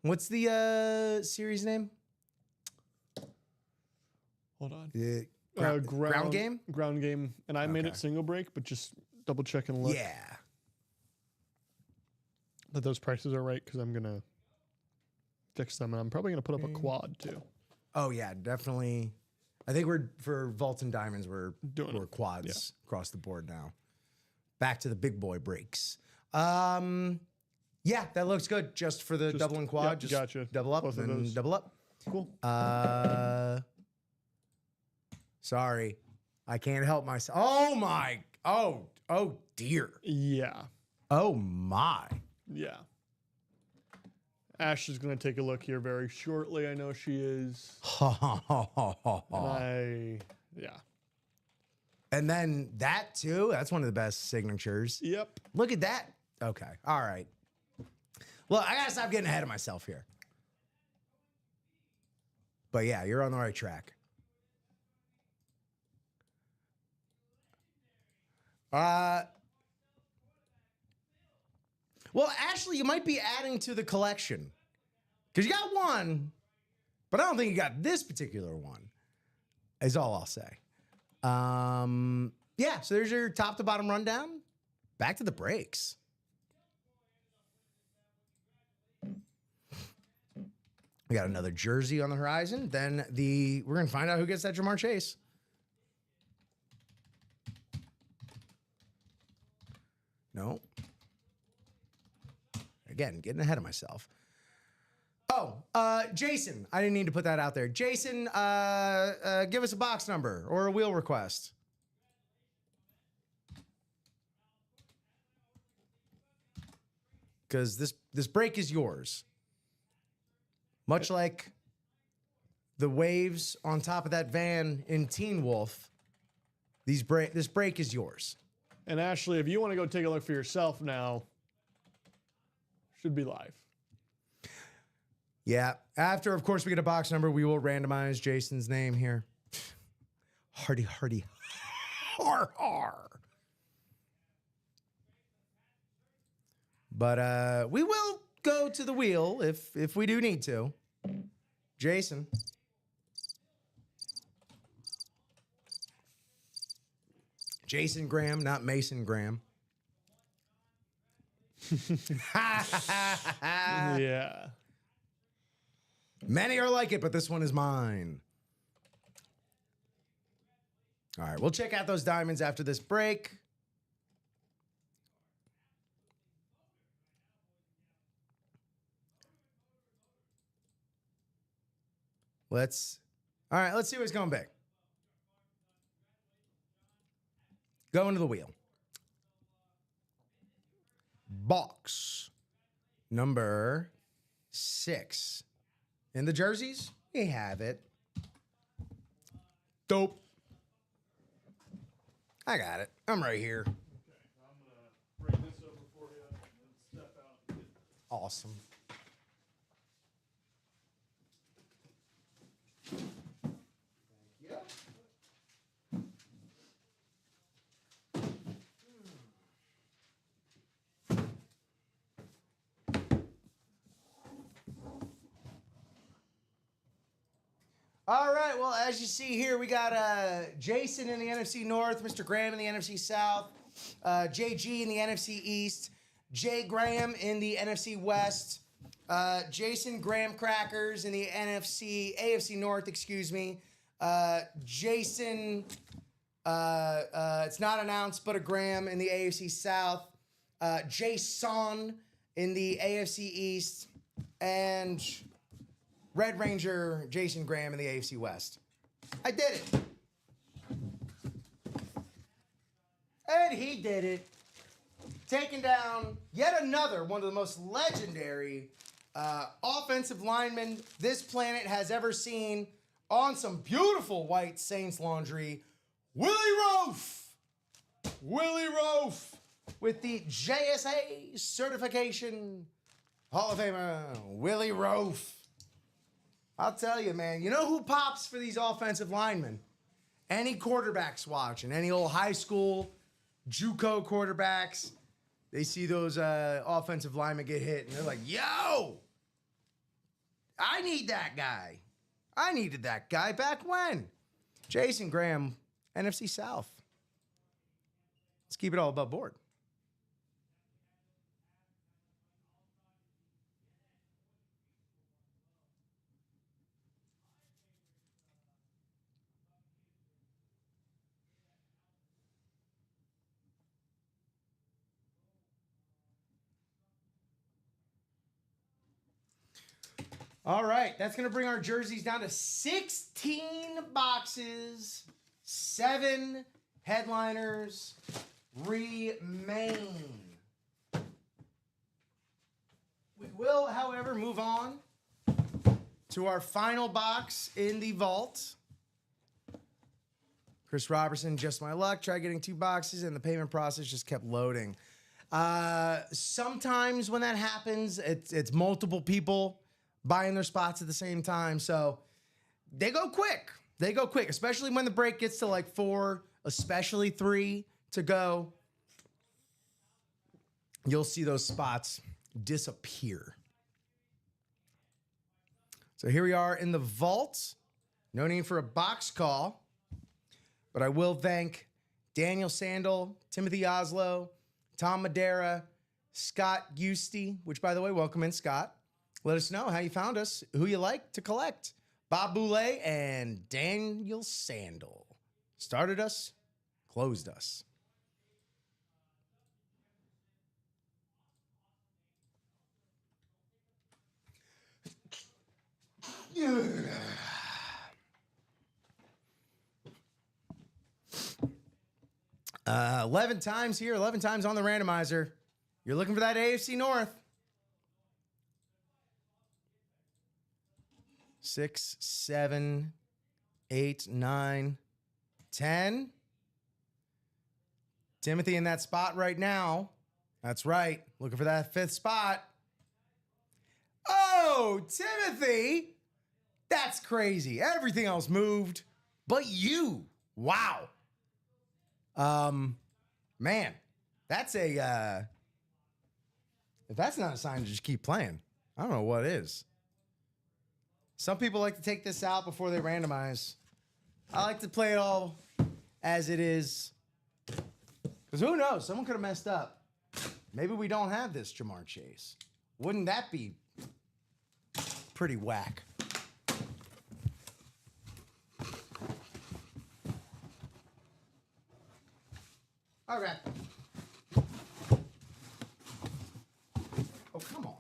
What's the series name? Hold on. Ground game? Ground game. And I made it single break, but just double check and look. Yeah. That those prices are right, because I'm going to fix them. And I'm probably going to put up a quad, too. Oh, yeah, definitely. I think for vaults and diamonds, we're quads across the board now. Back to the big boy breaks. Yeah, that looks good. Just for the double and quad. Yep, just gotcha. double up Both and double up. Cool. Sorry. I can't help myself. Oh, my. Oh, dear. Yeah. Oh, my. Yeah. Ash is going to take a look here very shortly. I know she is. Yeah. And then that, too, that's one of the best signatures. Yep. Look at that. Okay. All right. Well, I got to stop getting ahead of myself here. But, yeah, you're on the right track. Well, Ashley, you might be adding to the collection. Because you got one, but I don't think you got this particular one, is all I'll say. Yeah, so there's your top to bottom rundown. Back to the breaks. We got another jersey on the horizon. Then we're going to find out who gets that Jamar Chase. No. Again, getting ahead of myself. Oh, Jason. I didn't need to put that out there. Jason, give us a box number or a wheel request. Because this break is yours. Much like the waves on top of that van in Teen Wolf, this break is yours. And Ashley, if you want to go take a look for yourself now, should be live. Yeah. After, of course, we get a box number, we will randomize Jason's name here. Hardy, har, har. But we will go to the wheel if we do need to. Jason. Jason Graham, not Mason Graham. Yeah. Many are like it, but this one is mine. All right, we'll check out those diamonds after this break. Let's see what's going big. Go into the wheel. Box number 6. In the jerseys, we have it. Dope. I got it. I'm right here. Okay, I'm going to bring this over for you and step out. Awesome. Thank you. All right, well, as you see here, we got Jason in the NFC North, Mr. Graham in the NFC South, JG in the NFC East, Jay Graham in the NFC West, Jason Graham Crackers in the AFC North, excuse me. Jason, it's not announced, but a Graham in the AFC South, Jason in the AFC East, and Red Ranger Jason Graham in the AFC West. I did it. And he did it. Taking down yet another one of the most legendary offensive linemen this planet has ever seen on some beautiful white Saints laundry. Willie Roaf. Willie Roaf with the JSA certification. Hall of Famer Willie Roaf. I'll tell you, man, you know who pops for these offensive linemen? Any quarterbacks watching, any old high school, JUCO quarterbacks, they see those offensive linemen get hit, and they're like, yo, I need that guy. I needed that guy back when. Jason Graham, NFC South. Let's keep it all above board. All right, that's going to bring our jerseys down to 16 boxes, 7 headliners remain. We will, however, move on to our final box in the vault. Chris Robertson, just my luck. Tried getting 2 boxes, and the payment process just kept loading. Sometimes when that happens, it's multiple people buying their spots at the same time. So they go quick. They go quick, especially when the break gets to like 4, especially 3 to go. You'll see those spots disappear. So here we are in the vault. No need for a box call, but I will thank Daniel Sandel, Timothy Oslo, Tom Madera, Scott Giusti, which, by the way, welcome in, Scott. Let us know how you found us, who you like to collect. Bob Boulay and Daniel Sandel. Started us, closed us. Yeah. 11 times here, 11 times on the randomizer. You're looking for that AFC North. 6, 7, 8, 9, 10. Timothy in that spot right now. That's right. Looking for that 5th spot. Oh, Timothy. That's crazy. Everything else moved, but you. Wow. Man, that's a, if that's not a sign to just keep playing, I don't know what is. Some people like to take this out before they randomize. I like to play it all as it is. Because who knows? Someone could have messed up. Maybe we don't have this Jamar Chase. Wouldn't that be pretty whack? Okay. Oh, come on.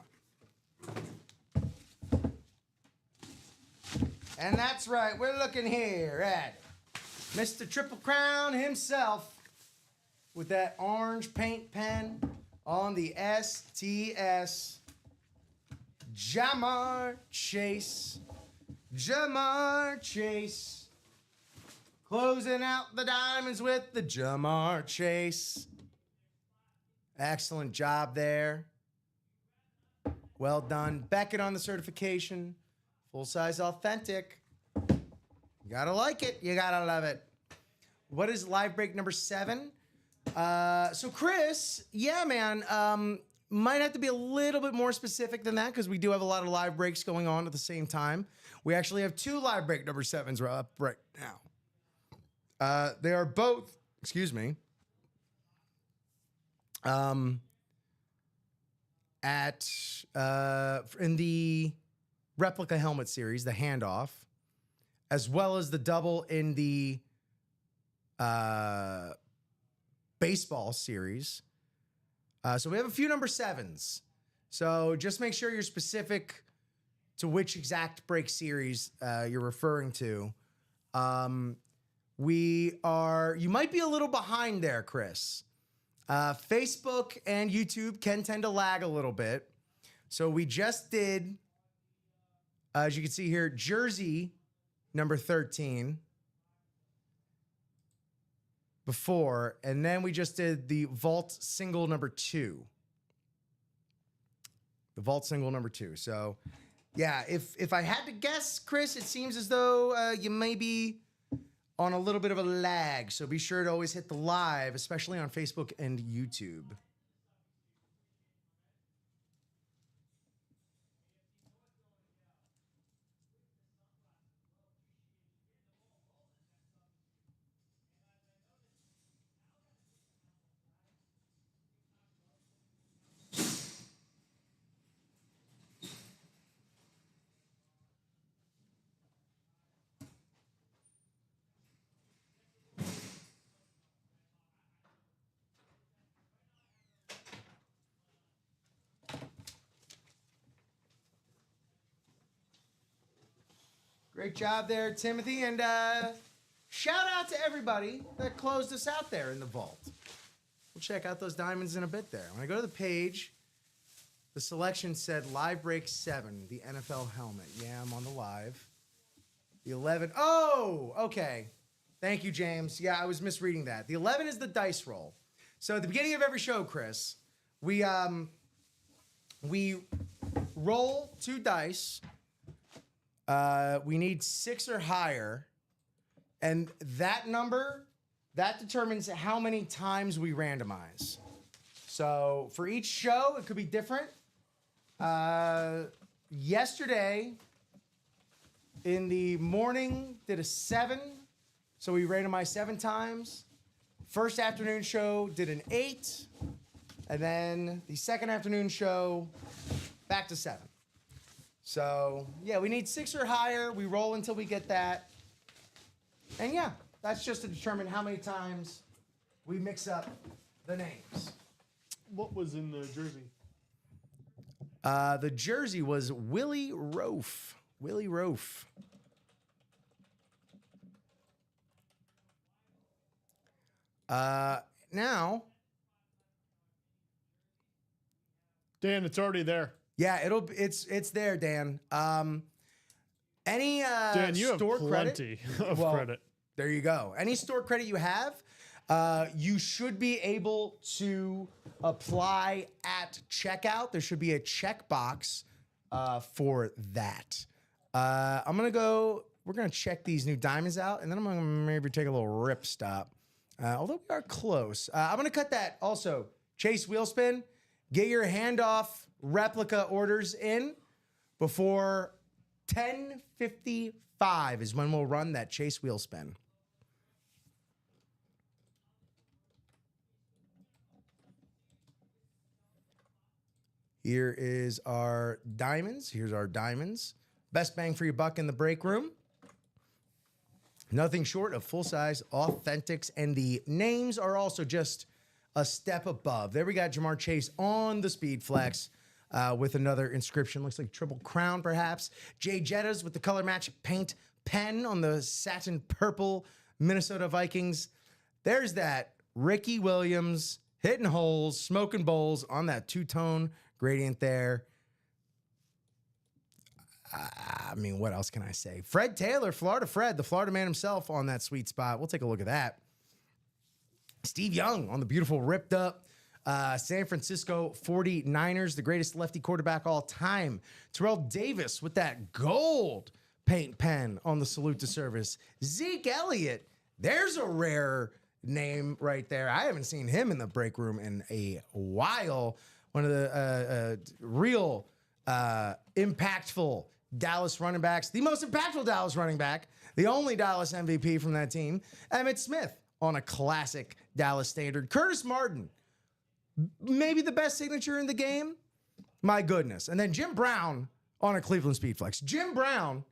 And that's right. We're looking here at Mr. Triple Crown himself with that orange paint pen on the STS. Jamar Chase. Jamar Chase. Closing out the diamonds with the Jamar Chase. Excellent job there. Well done. Beckett on the certification. Full-size authentic. You gotta like it. You gotta love it. What is live break number 7? So Chris, yeah, man, might have to be a little bit more specific than that because we do have a lot of live breaks going on at the same time. We actually have 2 live break number 7s up right now. They are both, excuse me, at in the replica helmet series, the handoff, as well as the double in the baseball series. So we have a few number 7s. So just make sure you're specific to which exact break series you're referring to. You might be a little behind there, Chris. Facebook and YouTube can tend to lag a little bit. So we just did, as you can see here, jersey number 13 before, and then we just did the vault single number 2. The vault single number 2. So, yeah, if I had to guess, Chris, it seems as though you may be on a little bit of a lag. So be sure to always hit the live, especially on Facebook and YouTube. Great job there, Timothy. And shout out to everybody that closed us out there in the vault. We'll check out those diamonds in a bit there. When I go to the page, the selection said live break 7, the NFL helmet. Yeah, I'm on the live. The 11. Oh, okay. Thank you, James. Yeah, I was misreading that. The 11 is the dice roll. So at the beginning of every show, Chris, we roll 2 dice. We need 6 or higher, and that number, that determines how many times we randomize. So for each show, it could be different. Yesterday, in the morning, did a 7, so we randomized 7 times. First afternoon show did an 8, and then the second afternoon show, back to 7. So, yeah, we need 6 or higher. We roll until we get that. And, yeah, that's just to determine how many times we mix up the names. What was in the jersey? The jersey was Willie Roaf. Willie Roaf. Now. Dan, it's already there. Yeah, it's there, Dan. Any Dan, you store have credit? plenty of Well, credit. There you go. Any store credit you have, you should be able to apply at checkout. There should be a checkbox for that. We're gonna check these new diamonds out, and then I'm gonna maybe take a little rip stop. Although we are close. I'm gonna cut that also. Chase Wheelspin, get your handoff replica orders in before 10:55 is when we'll run that Chase Wheelspin. Here is our diamonds. Here's our diamonds. Best bang for your buck in the break room. Nothing short of full-size authentics, and the names are also just a step above. There we got Jamar Chase on the Speed Flex with another inscription. Looks like Triple Crown, perhaps. Jay Jettas with the color match paint pen on the satin purple Minnesota Vikings. There's that Ricky Williams hitting holes, smoking bowls on that two-tone gradient there. I mean, what else can I say? Fred Taylor, Florida Fred, the Florida man himself on that sweet spot. We'll take a look at that. Steve Young on the beautiful ripped up San Francisco 49ers, the greatest lefty quarterback all time. Terrell Davis with that gold paint pen on the salute to service. Zeke Elliott, there's a rare name right there. I haven't seen him in the break room in a while. One of the real impactful Dallas running backs, the most impactful Dallas running back, the only Dallas MVP from that team, Emmitt Smith on a classic Dallas standard. Curtis Martin, maybe the best signature in the game. My goodness. And then Jim Brown on a Cleveland Speed Flex. Jim Brown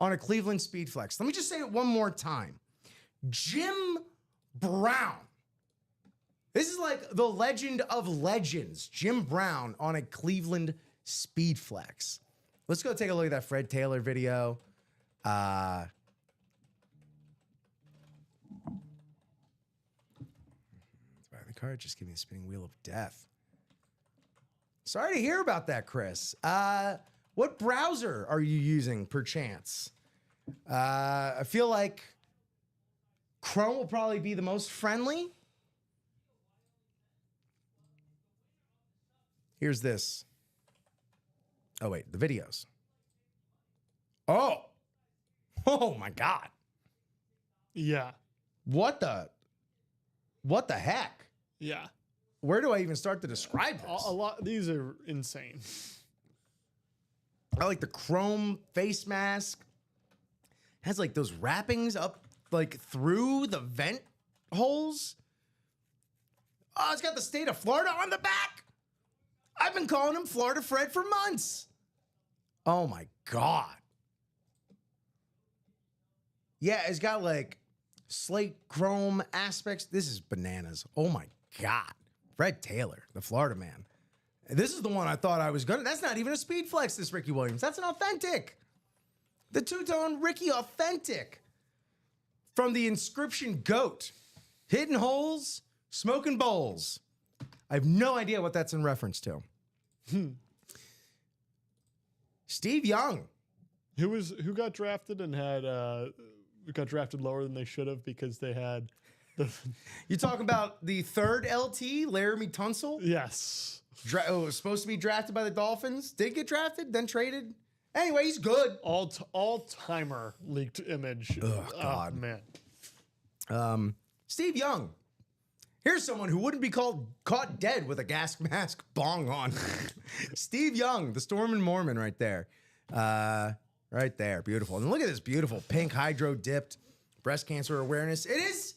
on a Cleveland Speed Flex. Let me just say it one more time. Jim Brown. This is like the legend of legends. Jim Brown on a Cleveland Speed Flex. Let's go take a look at that Fred Taylor video. The card just give me the spinning wheel of death. Sorry to hear about that, Chris. What browser are you using, perchance? I feel like Chrome will probably be the most friendly. Here's this. Oh, wait, the videos. Oh my God. Yeah. What the heck? Yeah. Where do I even start to describe this? A lot. These are insane. I like the chrome face mask. Has like those wrappings up like through the vent holes. Oh, it's got the state of Florida on the back. I've been calling him Florida Fred for months. Oh my God. Yeah, it's got like slate chrome aspects. This is bananas. Oh my God. Fred Taylor, the Florida man. This is the one I thought I was gonna. That's not even a speed flex, this Ricky Williams. That's an authentic. The two-tone Ricky authentic. From the inscription GOAT. Hidden holes, smoking bowls. I have no idea what that's in reference to. Steve Young. Who got drafted and had got drafted lower than they should have because they had the You talking about the third LT, Laramie Tunsil? yes. Was supposed to be drafted by the Dolphins. Did get drafted, then traded. Anyway, he's good. All-timer leaked image. Oh, God. Man. Steve Young. Here's someone who wouldn't be caught dead with a gas mask bong on. Steve Young, the Storm and Mormon right there. Right there. Beautiful. And look at this beautiful pink hydro dipped breast cancer awareness. It is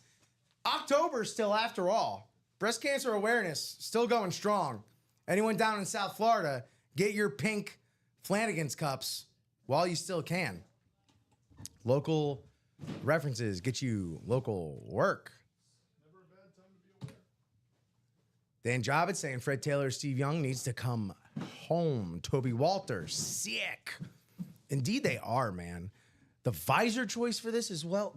October still after all. Breast cancer awareness still going strong. Anyone down in South Florida, get your pink Flanagan's cups while you still can. Local references get you local work. Never a bad time to be Dan aware. Jobbitt saying Fred Taylor, Steve Young needs to come home. Toby Walters, sick. Indeed they are, man. The visor choice for this as well.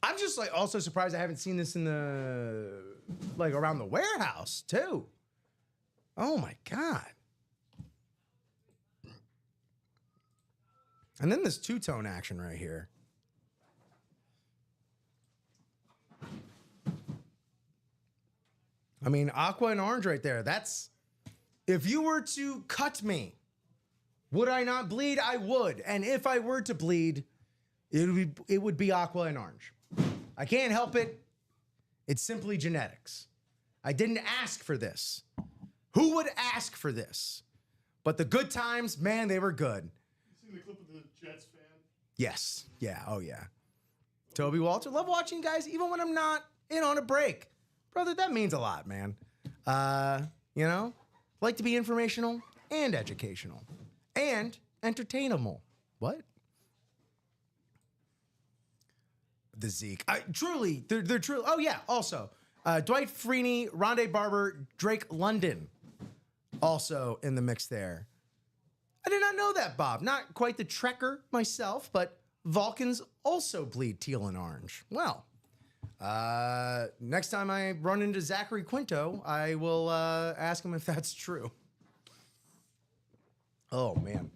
I'm just like also surprised I haven't seen this in the like around the warehouse too. Oh my God. And then this two-tone action right here. I mean, aqua and orange right there. That's, if you were to cut me, would I not bleed? I would. And if I were to bleed, it would be aqua and orange. I can't help it. It's simply genetics. I didn't ask for this. Who would ask for this? But the good times, man, they were good. You seen the clip of the Jets fan? Yes. Yeah. Oh, yeah. Toby Walter. Love watching guys, even when I'm not in on a break. Brother, that means a lot, man. You know, like to be informational and educational and entertainable. What? The Zeke. Truly, they're true. Oh, yeah. Also, Dwight Freeney, Rondé Barber, Drake London also in the mix there. I did not know that, Bob. Not quite the Trekker myself, but Vulcans also bleed teal and orange. Well, next time I run into Zachary Quinto, I will ask him if that's true. Oh, man.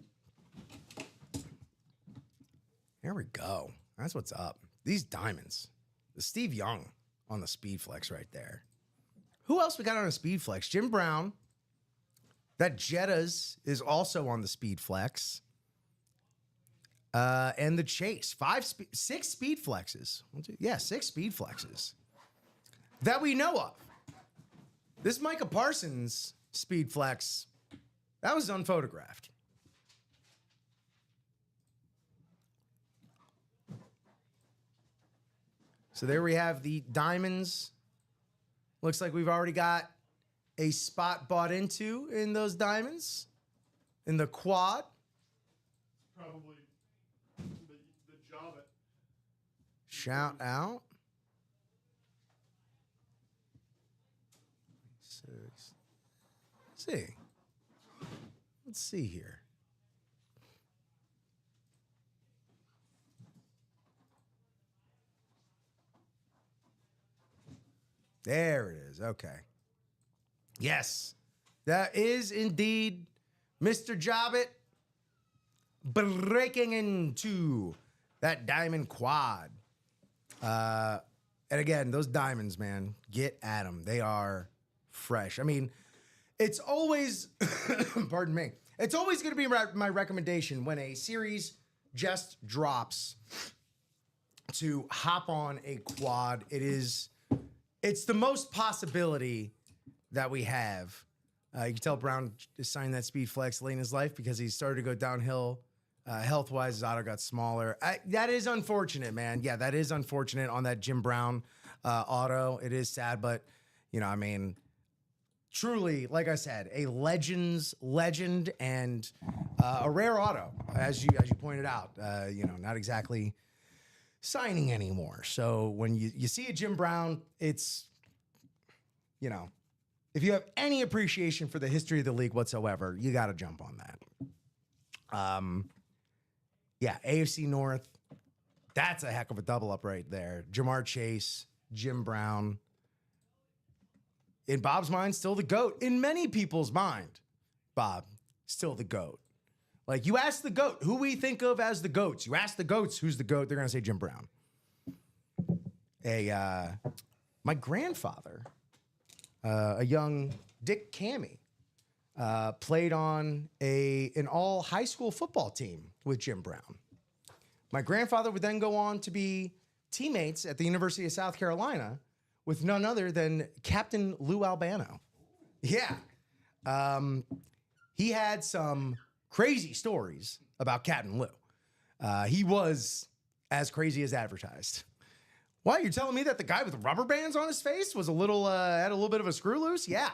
There we go. That's what's up. These diamonds. The Steve Young on the speed flex right there. Who else we got on a speed flex? Jim Brown. That Jettas is also on the speed flex. And the Chase. 6 speed flexes. 6 speed flexes. That we know of. This Micah Parsons speed flex That was unphotographed. So there we have the diamonds. Looks like we've already got a spot bought into in those diamonds. In the quad. Probably the job it. Shout out. Let's see. Let's see here. There it is. Okay. Yes, that is indeed Mr. Jobbit breaking into that diamond quad. And again, those diamonds, man, get at them. They are fresh. I mean, it's always, pardon me, it's always going to be my recommendation when a series just drops to hop on a quad. It's the most possibility that we have. You can tell Brown just signed that speed flex late in his life because he started to go downhill health-wise. His auto got smaller. That is unfortunate, man. Yeah, that is unfortunate on that Jim Brown auto. It is sad, but, I mean, truly, like I said, a legend and a rare auto, as you pointed out. Not exactly signing anymore. So when you see a Jim Brown, it's, if you have any appreciation for the history of the league whatsoever, you got to jump on that. AFC North, that's a heck of a double up right there. Jamar Chase, Jim Brown. In Bob's mind, still the GOAT. In many people's mind, Bob, still the GOAT. Like, you ask the GOAT, who we think of as the GOATs. You ask the GOATs, who's the GOAT, they're going to say Jim Brown. My grandfather, a young Dick Cammy, played on an all high school football team with Jim Brown. My grandfather would then go on to be teammates at the University of South Carolina with none other than Captain Lou Albano. Yeah. He had some crazy stories about Captain Lou. He was as crazy as advertised. Why, you're telling me that the guy with rubber bands on his face was had a little bit of a screw loose? Yeah.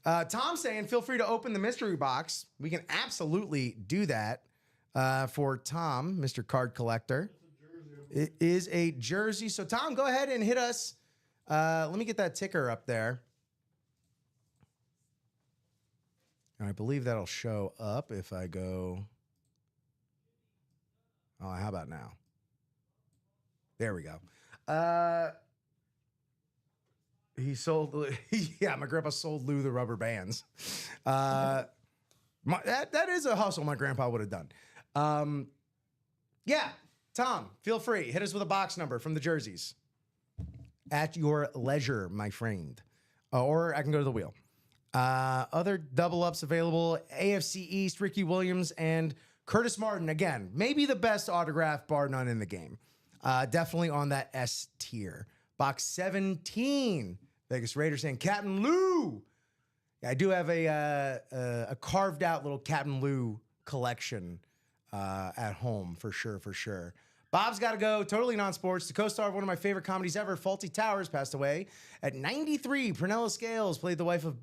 Tom saying, feel free to open the mystery box. We can absolutely do that for Tom, Mr. Card Collector. It is a jersey. So, Tom, go ahead and hit us. Let me get that ticker up there. And I believe that'll show up if I go. Oh, how about now? There we go. He sold. Yeah, my grandpa sold Lou the rubber bands. That is a hustle my grandpa would have done. Yeah, Tom, feel free. Hit us with a box number from the jerseys. At your leisure, my friend. Or I can go to the wheel. Other double ups available: AFC East, Ricky Williams and Curtis Martin. Again, maybe the best autograph, bar none, in the game. Definitely on that S tier. Box 17. Vegas Raiders saying Captain Lou. Yeah, I do have a carved out little Captain Lou collection at home for sure. Bob's got to go. Totally non-sports. The co-star of one of my favorite comedies ever, Fawlty Towers, passed away at 93. Prunella Scales played the wife of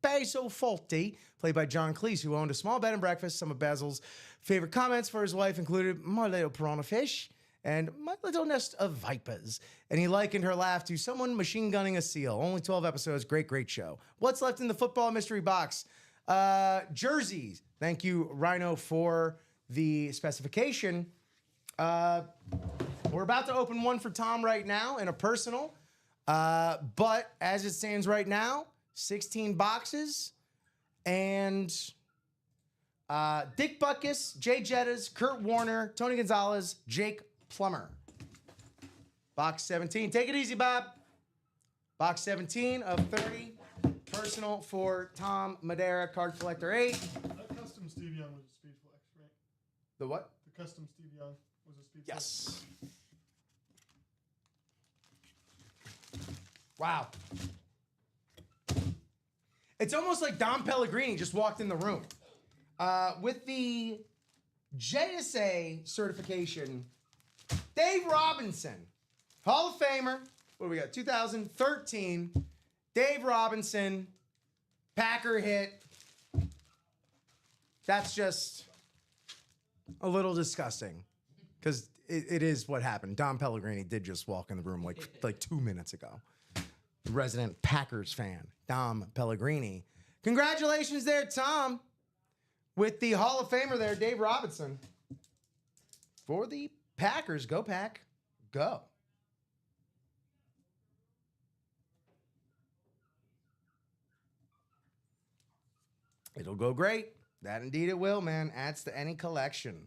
Basil Fawlty, played by John Cleese, who owned a small bed and breakfast. Some of Basil's favorite comments for his wife included, "My little piranha fish," and "my little nest of vipers." And he likened her laugh to someone machine gunning a seal. Only 12 episodes. Great show. What's left in the football mystery box? Jerseys. Thank you, Rhino, for the specification. We're about to open one for Tom right now in a personal. But as it stands right now, 16 boxes. And Dick Butkus, Jay Jettas, Kurt Warner, Tony Gonzalez, Jake Plummer. Box 17. Take it easy, Bob. Box 17 of 30. Personal for Tom Madera, Card Collector 8. That custom Steve Young was a speed flex, right? The what? The custom Steve Young was a speed flex. Yes. Wow. It's almost like Dom Pellegrini just walked in the room. With the JSA certification, Dave Robinson, Hall of Famer. What do we got? 2013, Dave Robinson, Packer hit. That's just a little disgusting because it is what happened. Dom Pellegrini did just walk in the room like 2 minutes ago. Resident Packers fan, Dom Pellegrini. Congratulations there, Tom, with the Hall of Famer there, Dave Robinson. For the Packers, go Pack, go. It'll go great. That indeed it will, man. Adds to any collection.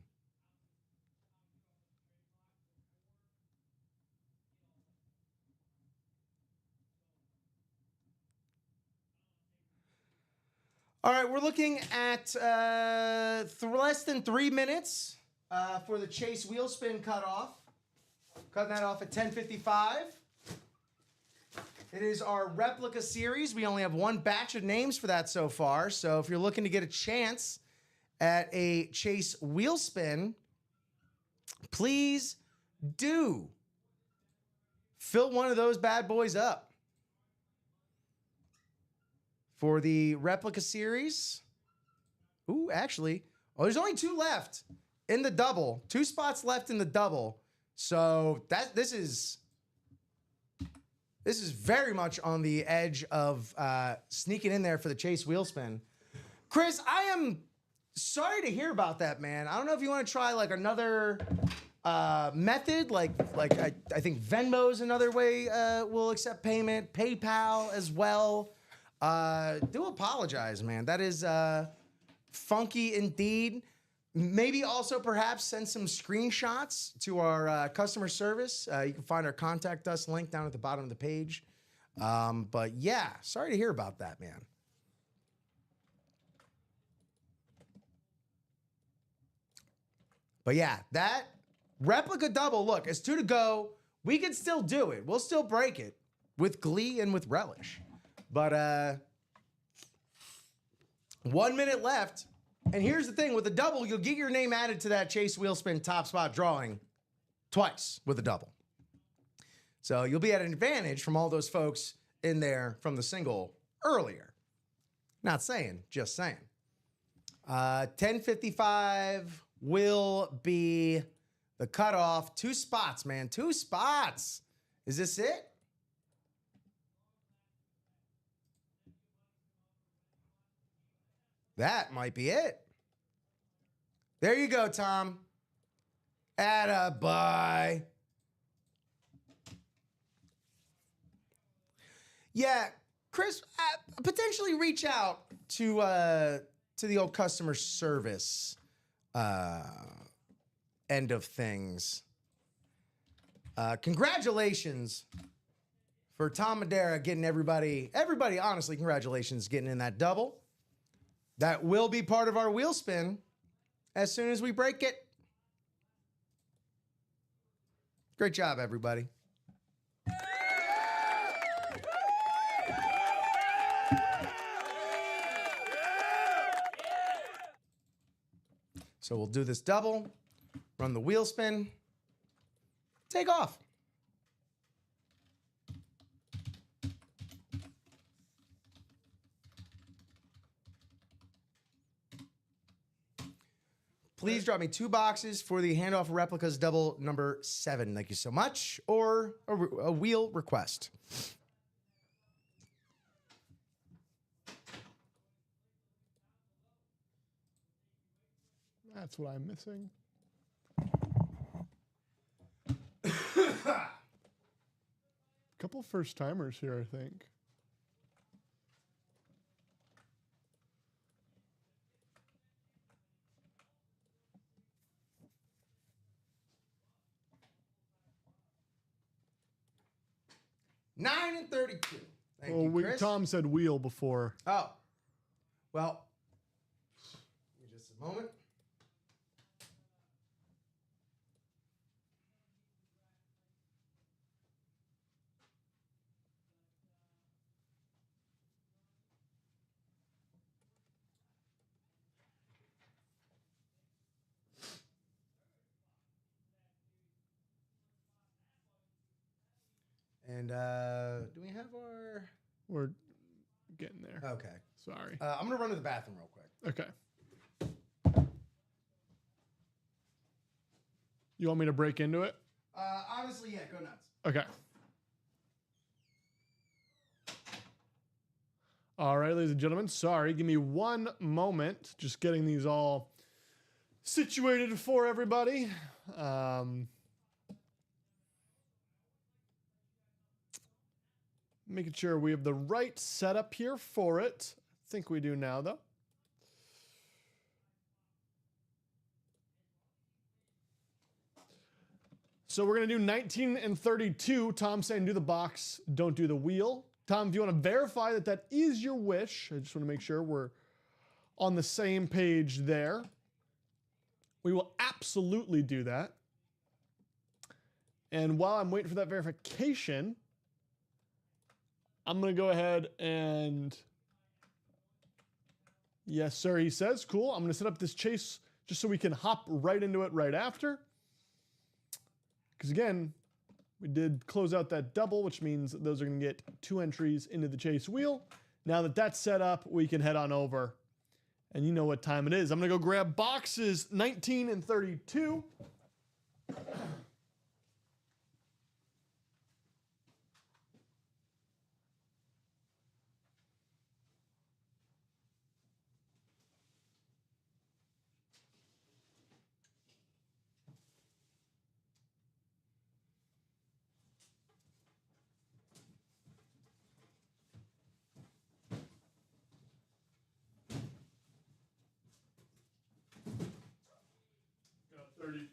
All right, we're looking at less than 3 minutes for the Chase wheel spin cutoff. Cutting that off at 10:55. It is our replica series. We only have one batch of names for that so far. So if you're looking to get a chance at a Chase wheel spin, please do fill one of those bad boys up. For the replica series, actually, there's only 2 left in the double. 2 spots left in the double. So this is very much on the edge of sneaking in there for the Chase wheel spin. Chris, I am sorry to hear about that, man. I don't know if you want to try like another method, like I think Venmo is another way we'll accept payment, PayPal as well. Do apologize, man. That is funky indeed. Maybe also perhaps send some screenshots to our customer service. You can find our contact us link down at the bottom of the page. But yeah, sorry to hear about that, man. But yeah, that replica double, look, it's 2 to go. We can still do it. We'll still break it with glee and with relish. But 1 minute left. And here's the thing, with a double, you'll get your name added to that Chase wheel spin top spot drawing twice with a double. So you'll be at an advantage from all those folks in there from the single earlier. Not saying, just saying. 10:55 will be the cutoff. 2 spots, man. 2 spots. Is this it? That might be it. There you go, Tom. Attaboy. Yeah, Chris, potentially reach out to the old customer service end of things. Congratulations for Tom Madera getting everybody, honestly, congratulations getting in that double. That will be part of our wheel spin as soon as we break it. Great job, everybody. So we'll do this double, run the wheel spin, take off. Please drop me 2 boxes for the handoff replicas double number 7. Thank you so much. Or a wheel request. That's what I'm missing. Couple first timers here, I think. Nine and 32. Thank you, Chris. Tom said wheel before. Oh, well, give me just a moment. And do we have our... We're getting there. Okay. Sorry. I'm going to run to the bathroom real quick. Okay. You want me to break into it? Honestly, yeah, go nuts. Okay. All right, ladies and gentlemen. Sorry, give me one moment. Just getting these all situated for everybody. Making sure we have the right setup here for it. I think we do now, though. So we're going to do 19 and 32. Tom saying do the box, don't do the wheel. Tom, if you want to verify that that is your wish, I just want to make sure we're on the same page there. We will absolutely do that. And while I'm waiting for that verification, I'm going to go ahead and... Yes, sir, he says. Cool. I'm going to set up this chase just so we can hop right into it right after. Because again, we did close out that double, which means those are going to get 2 entries into the chase wheel. Now that that's set up, we can head on over. And you know what time it is. I'm going to go grab boxes 19 and 32. Got 32.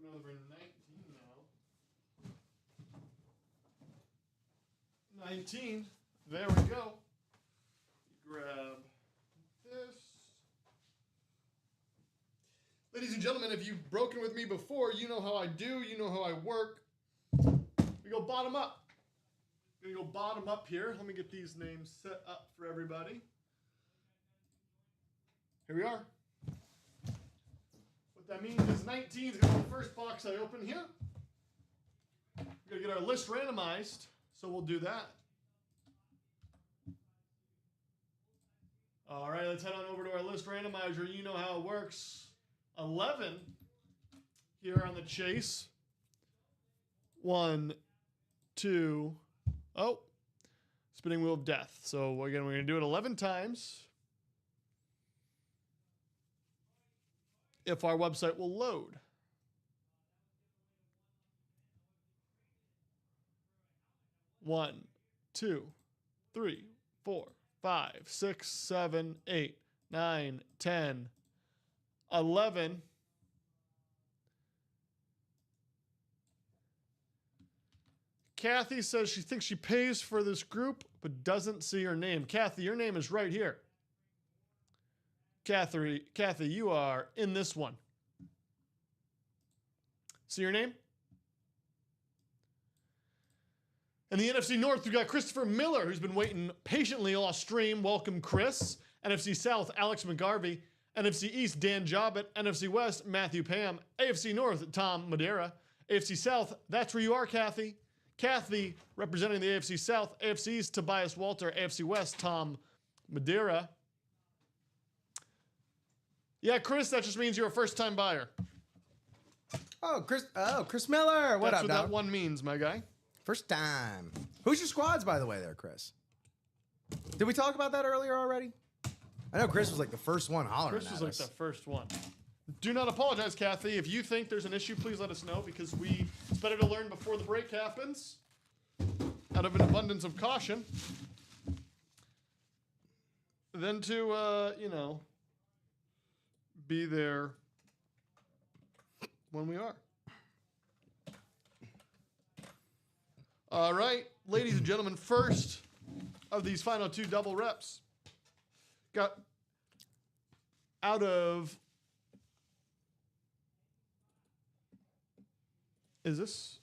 Grab another 19 now. 19. There we go. Grab this. Ladies and gentlemen, if you've broken with me before, you know how I do, you know how I work. We go bottom up. We're going to go bottom up here. Let me get these names set up for everybody. Here we are. What that means is 19 is going to be the first box I open here. We're going to get our list randomized, so we'll do that. All right, let's head on over to our list randomizer. You know how it works. 11 here on the chase. 1, 2, oh, spinning wheel of death. So again, we're going to do it 11 times. If our website will load. One, 2, 3, 4, 5, 6, 7, 8, 9, 10, 11. Kathy says she thinks she pays for this group, but doesn't see her name. Kathy, your name is right here. Kathy, you are in this one. See your name? In the NFC North, we've got Christopher Miller, who's been waiting patiently all stream. Welcome, Chris. NFC South, Alex McGarvey. NFC East, Dan Jobbett. NFC West, Matthew Pam. AFC North, Tom Madeira. AFC South, that's where you are, Kathy. Kathy, representing the AFC South. AFC East, Tobias Walter. AFC West, Tom Madeira. Yeah, Chris, that just means you're a first-time buyer. Oh, Chris Miller. What That's up, what dog? that one means, my guy. First time. Who's your squads, by the way, there, Chris? Did we talk about that earlier already? I know Chris was like the first one hollering Chris was at like us. the first one. Do not apologize, Kathy. If you think there's an issue, please let us know, because it's better to learn before the break happens, out of an abundance of caution, than to, be there when we are. All right, ladies and gentlemen, first of these final 2 double reps. Got out of... Is this?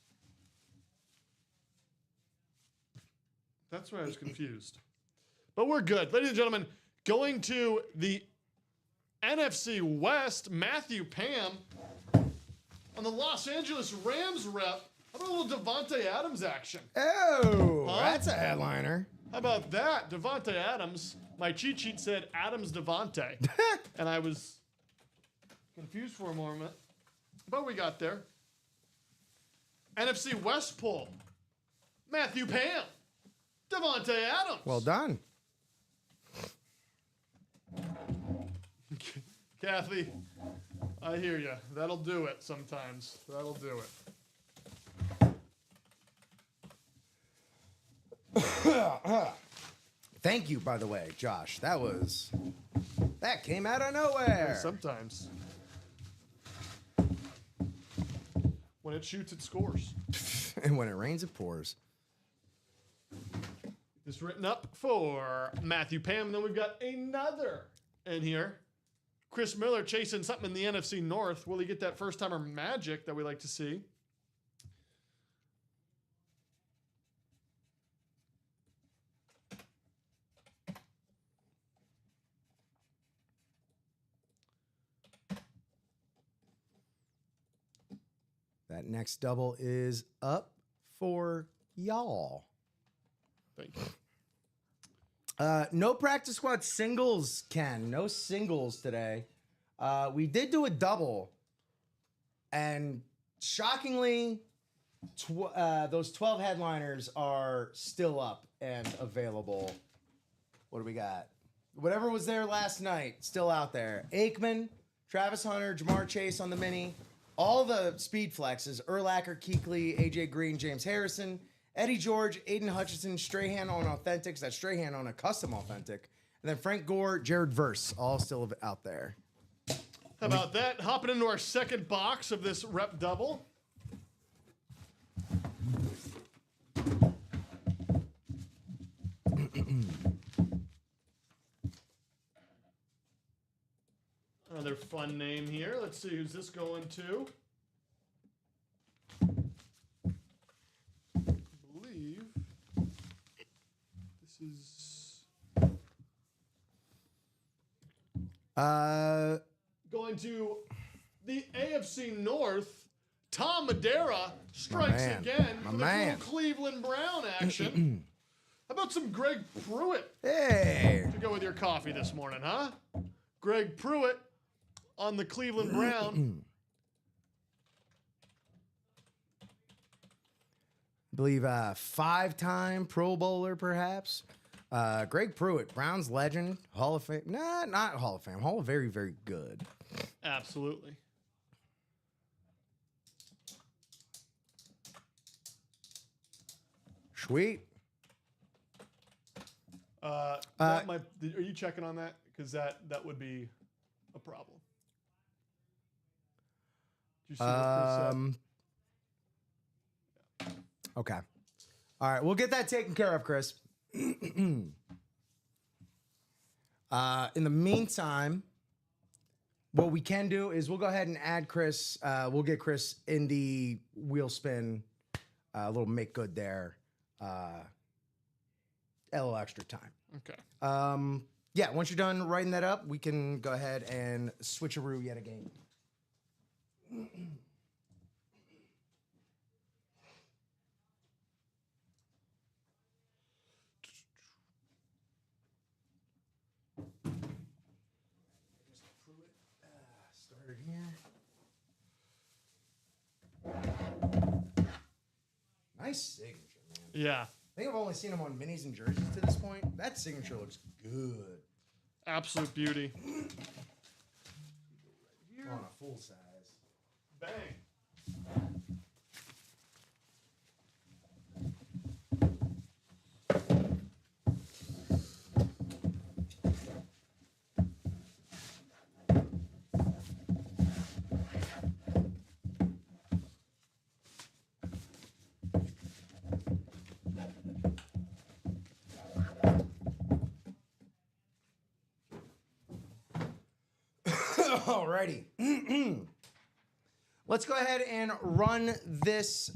That's where I was confused. But we're good. Ladies and gentlemen, going to the NFC West, Matthew Pam on the Los Angeles Rams rep. How about a little Devontae Adams action? Oh, Huh? that's a headliner. How about that? Devontae Adams. My cheat sheet said Adams Devontae. And I was confused for a moment. But we got there. NFC West poll. Matthew Pam. Devontae Adams. Well done. Kathy, I hear you. That'll do it sometimes. That'll do it. Thank you, by the way, Josh. That came out of nowhere. Sometimes. When it shoots, it scores. And when it rains, it pours. This written up for Matthew Pam. And then we've got another in here. Chris Miller chasing something in the NFC North. Will he get that first-timer magic that we like to see? That next double is up for y'all. Thank you. No practice squad singles, Ken. No singles today. We did do a double. And shockingly, those 12 headliners are still up and available. What do we got? Whatever was there last night, still out there. Aikman, Travis Hunter, Jamar Chase on the mini. All the speed flexes, Urlacher, Kuechly, AJ Green, James Harrison, Eddie George, Aiden Hutchinson, Strahan on Authentics, that's Strahan on a custom Authentic, and then Frank Gore, Jared Verse, all still out there. How about that? Hopping into our second box of this rep double. Another fun name here. Let's see who's this going to. I believe this is going to the AFC North. Tom Madera strikes again with a little Cleveland Brown action. How about some Greg Pruitt? Hey! To go with your coffee this morning, huh? Greg Pruitt on the Cleveland Brown. I believe five-time Pro Bowler, perhaps. Greg Pruitt, Browns legend, Hall of Fame. Nah, not Hall of Fame. Hall of very, very good. Absolutely. Sweet. Are you checking on that? Because that would be a problem. Did you see what Chris said? Okay. All right, we'll get that taken care of, Chris. In the meantime, what we can do is we'll go ahead and add Chris. We'll get Chris in the wheel spin, a little make good there. A little extra time. Okay. Yeah, once you're done writing that up, we can go ahead and switcheroo yet again. Started here. Nice signature, man. Yeah. I think I've only seen him on minis and jerseys to this point. That signature looks good. Absolute beauty. On a full size. Bang. Alrighty. Let's go ahead and run this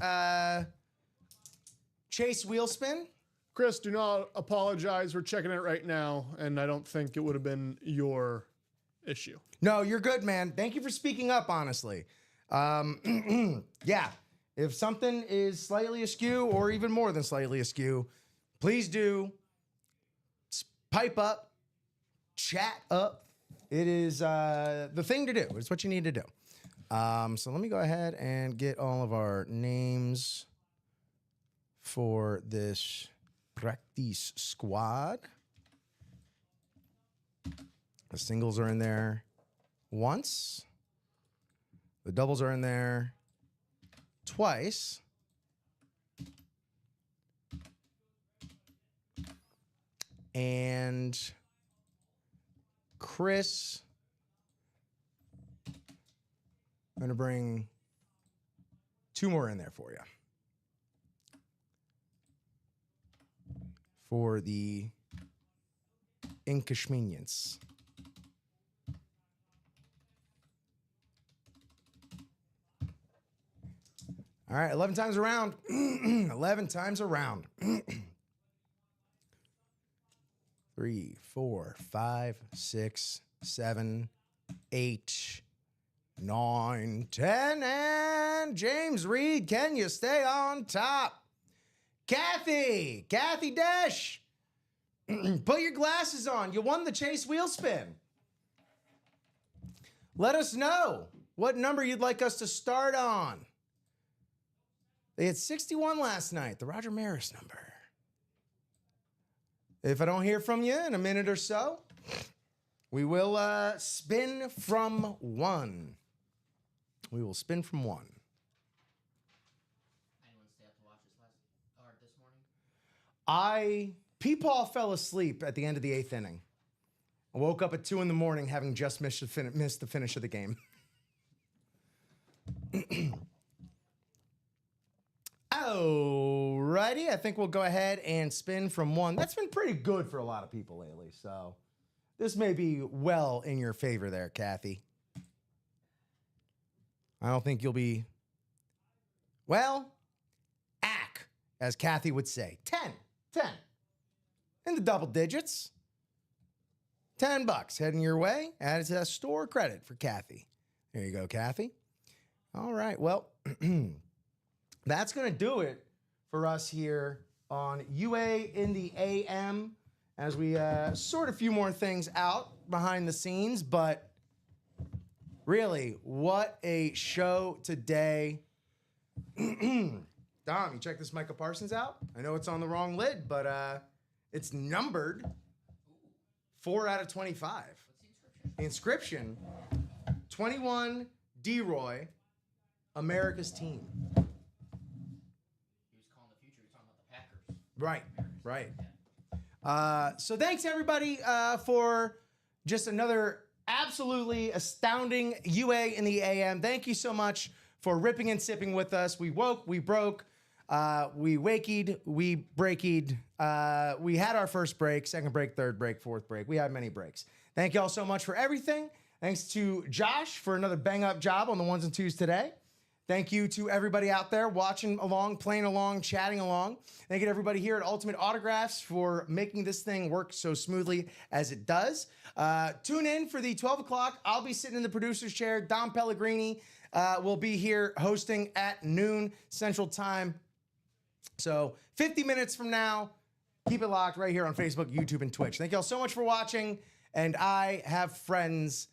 Chase wheel spin. Chris, do not apologize. We're checking it right now, and I don't think it would have been your issue. No, you're good, man. Thank you for speaking up, honestly. Yeah, if something is slightly askew or even more than slightly askew, please do pipe up, chat up. It is the thing to do. It's what you need to do. So let me go ahead and get all of our names for this practice squad. The singles are in there once. The doubles are in there twice. And Chris, I'm going to bring 2 more in there for you. For the inconvenience. All right, 11 times around. 11 times around. 3, 4, 5, 6, 7, 8, 9, 10, and James Reed, can you stay on top? Kathy Dash, put your glasses on. You won the Chase wheel spin. Let us know what number you'd like us to start on. They had 61 last night, the Roger Maris number. If I don't hear from you in a minute or so, we will spin from 1. We will spin from 1. Anyone stay up to watch this morning? Peepaw fell asleep at the end of the 8th inning. I woke up at 2 in the morning having just missed the finish of the game. Alrighty, I think we'll go ahead and spin from 1. That's been pretty good for a lot of people lately, so this may be well in your favor there, Kathy. I don't think you'll be, well, ack, as Kathy would say. 10. In the double digits. $10 heading your way. Add it to that store credit for Kathy. There you go, Kathy. All right, well, that's going to do it for us here on UA in the AM as we sort a few more things out behind the scenes. But really, what a show today. Dom, you check this Micah Parsons out? I know it's on the wrong lid, but it's numbered 4 out of 25. What's the inscription? The inscription, 21 D-Roy, America's team. He was calling the future. He was talking about the Packers. Right. So thanks everybody for just another absolutely astounding UA in the AM. Thank you so much for ripping and sipping with us. We woke, we broke, we wakeyed, we breakied. We had our first break, second break, third break, fourth break. We had many breaks. Thank you all so much for everything. Thanks to Josh for another bang-up job on the 1s and 2s today. Thank you to everybody out there watching along, playing along, chatting along. Thank you to everybody here at Ultimate Autographs for making this thing work so smoothly as it does. Tune in for the 12 o'clock. I'll be sitting in the producer's chair. Dom Pellegrini will be here hosting at noon Central Time. So 50 minutes from now, keep it locked right here on Facebook, YouTube, and Twitch. Thank you all so much for watching. And I have friends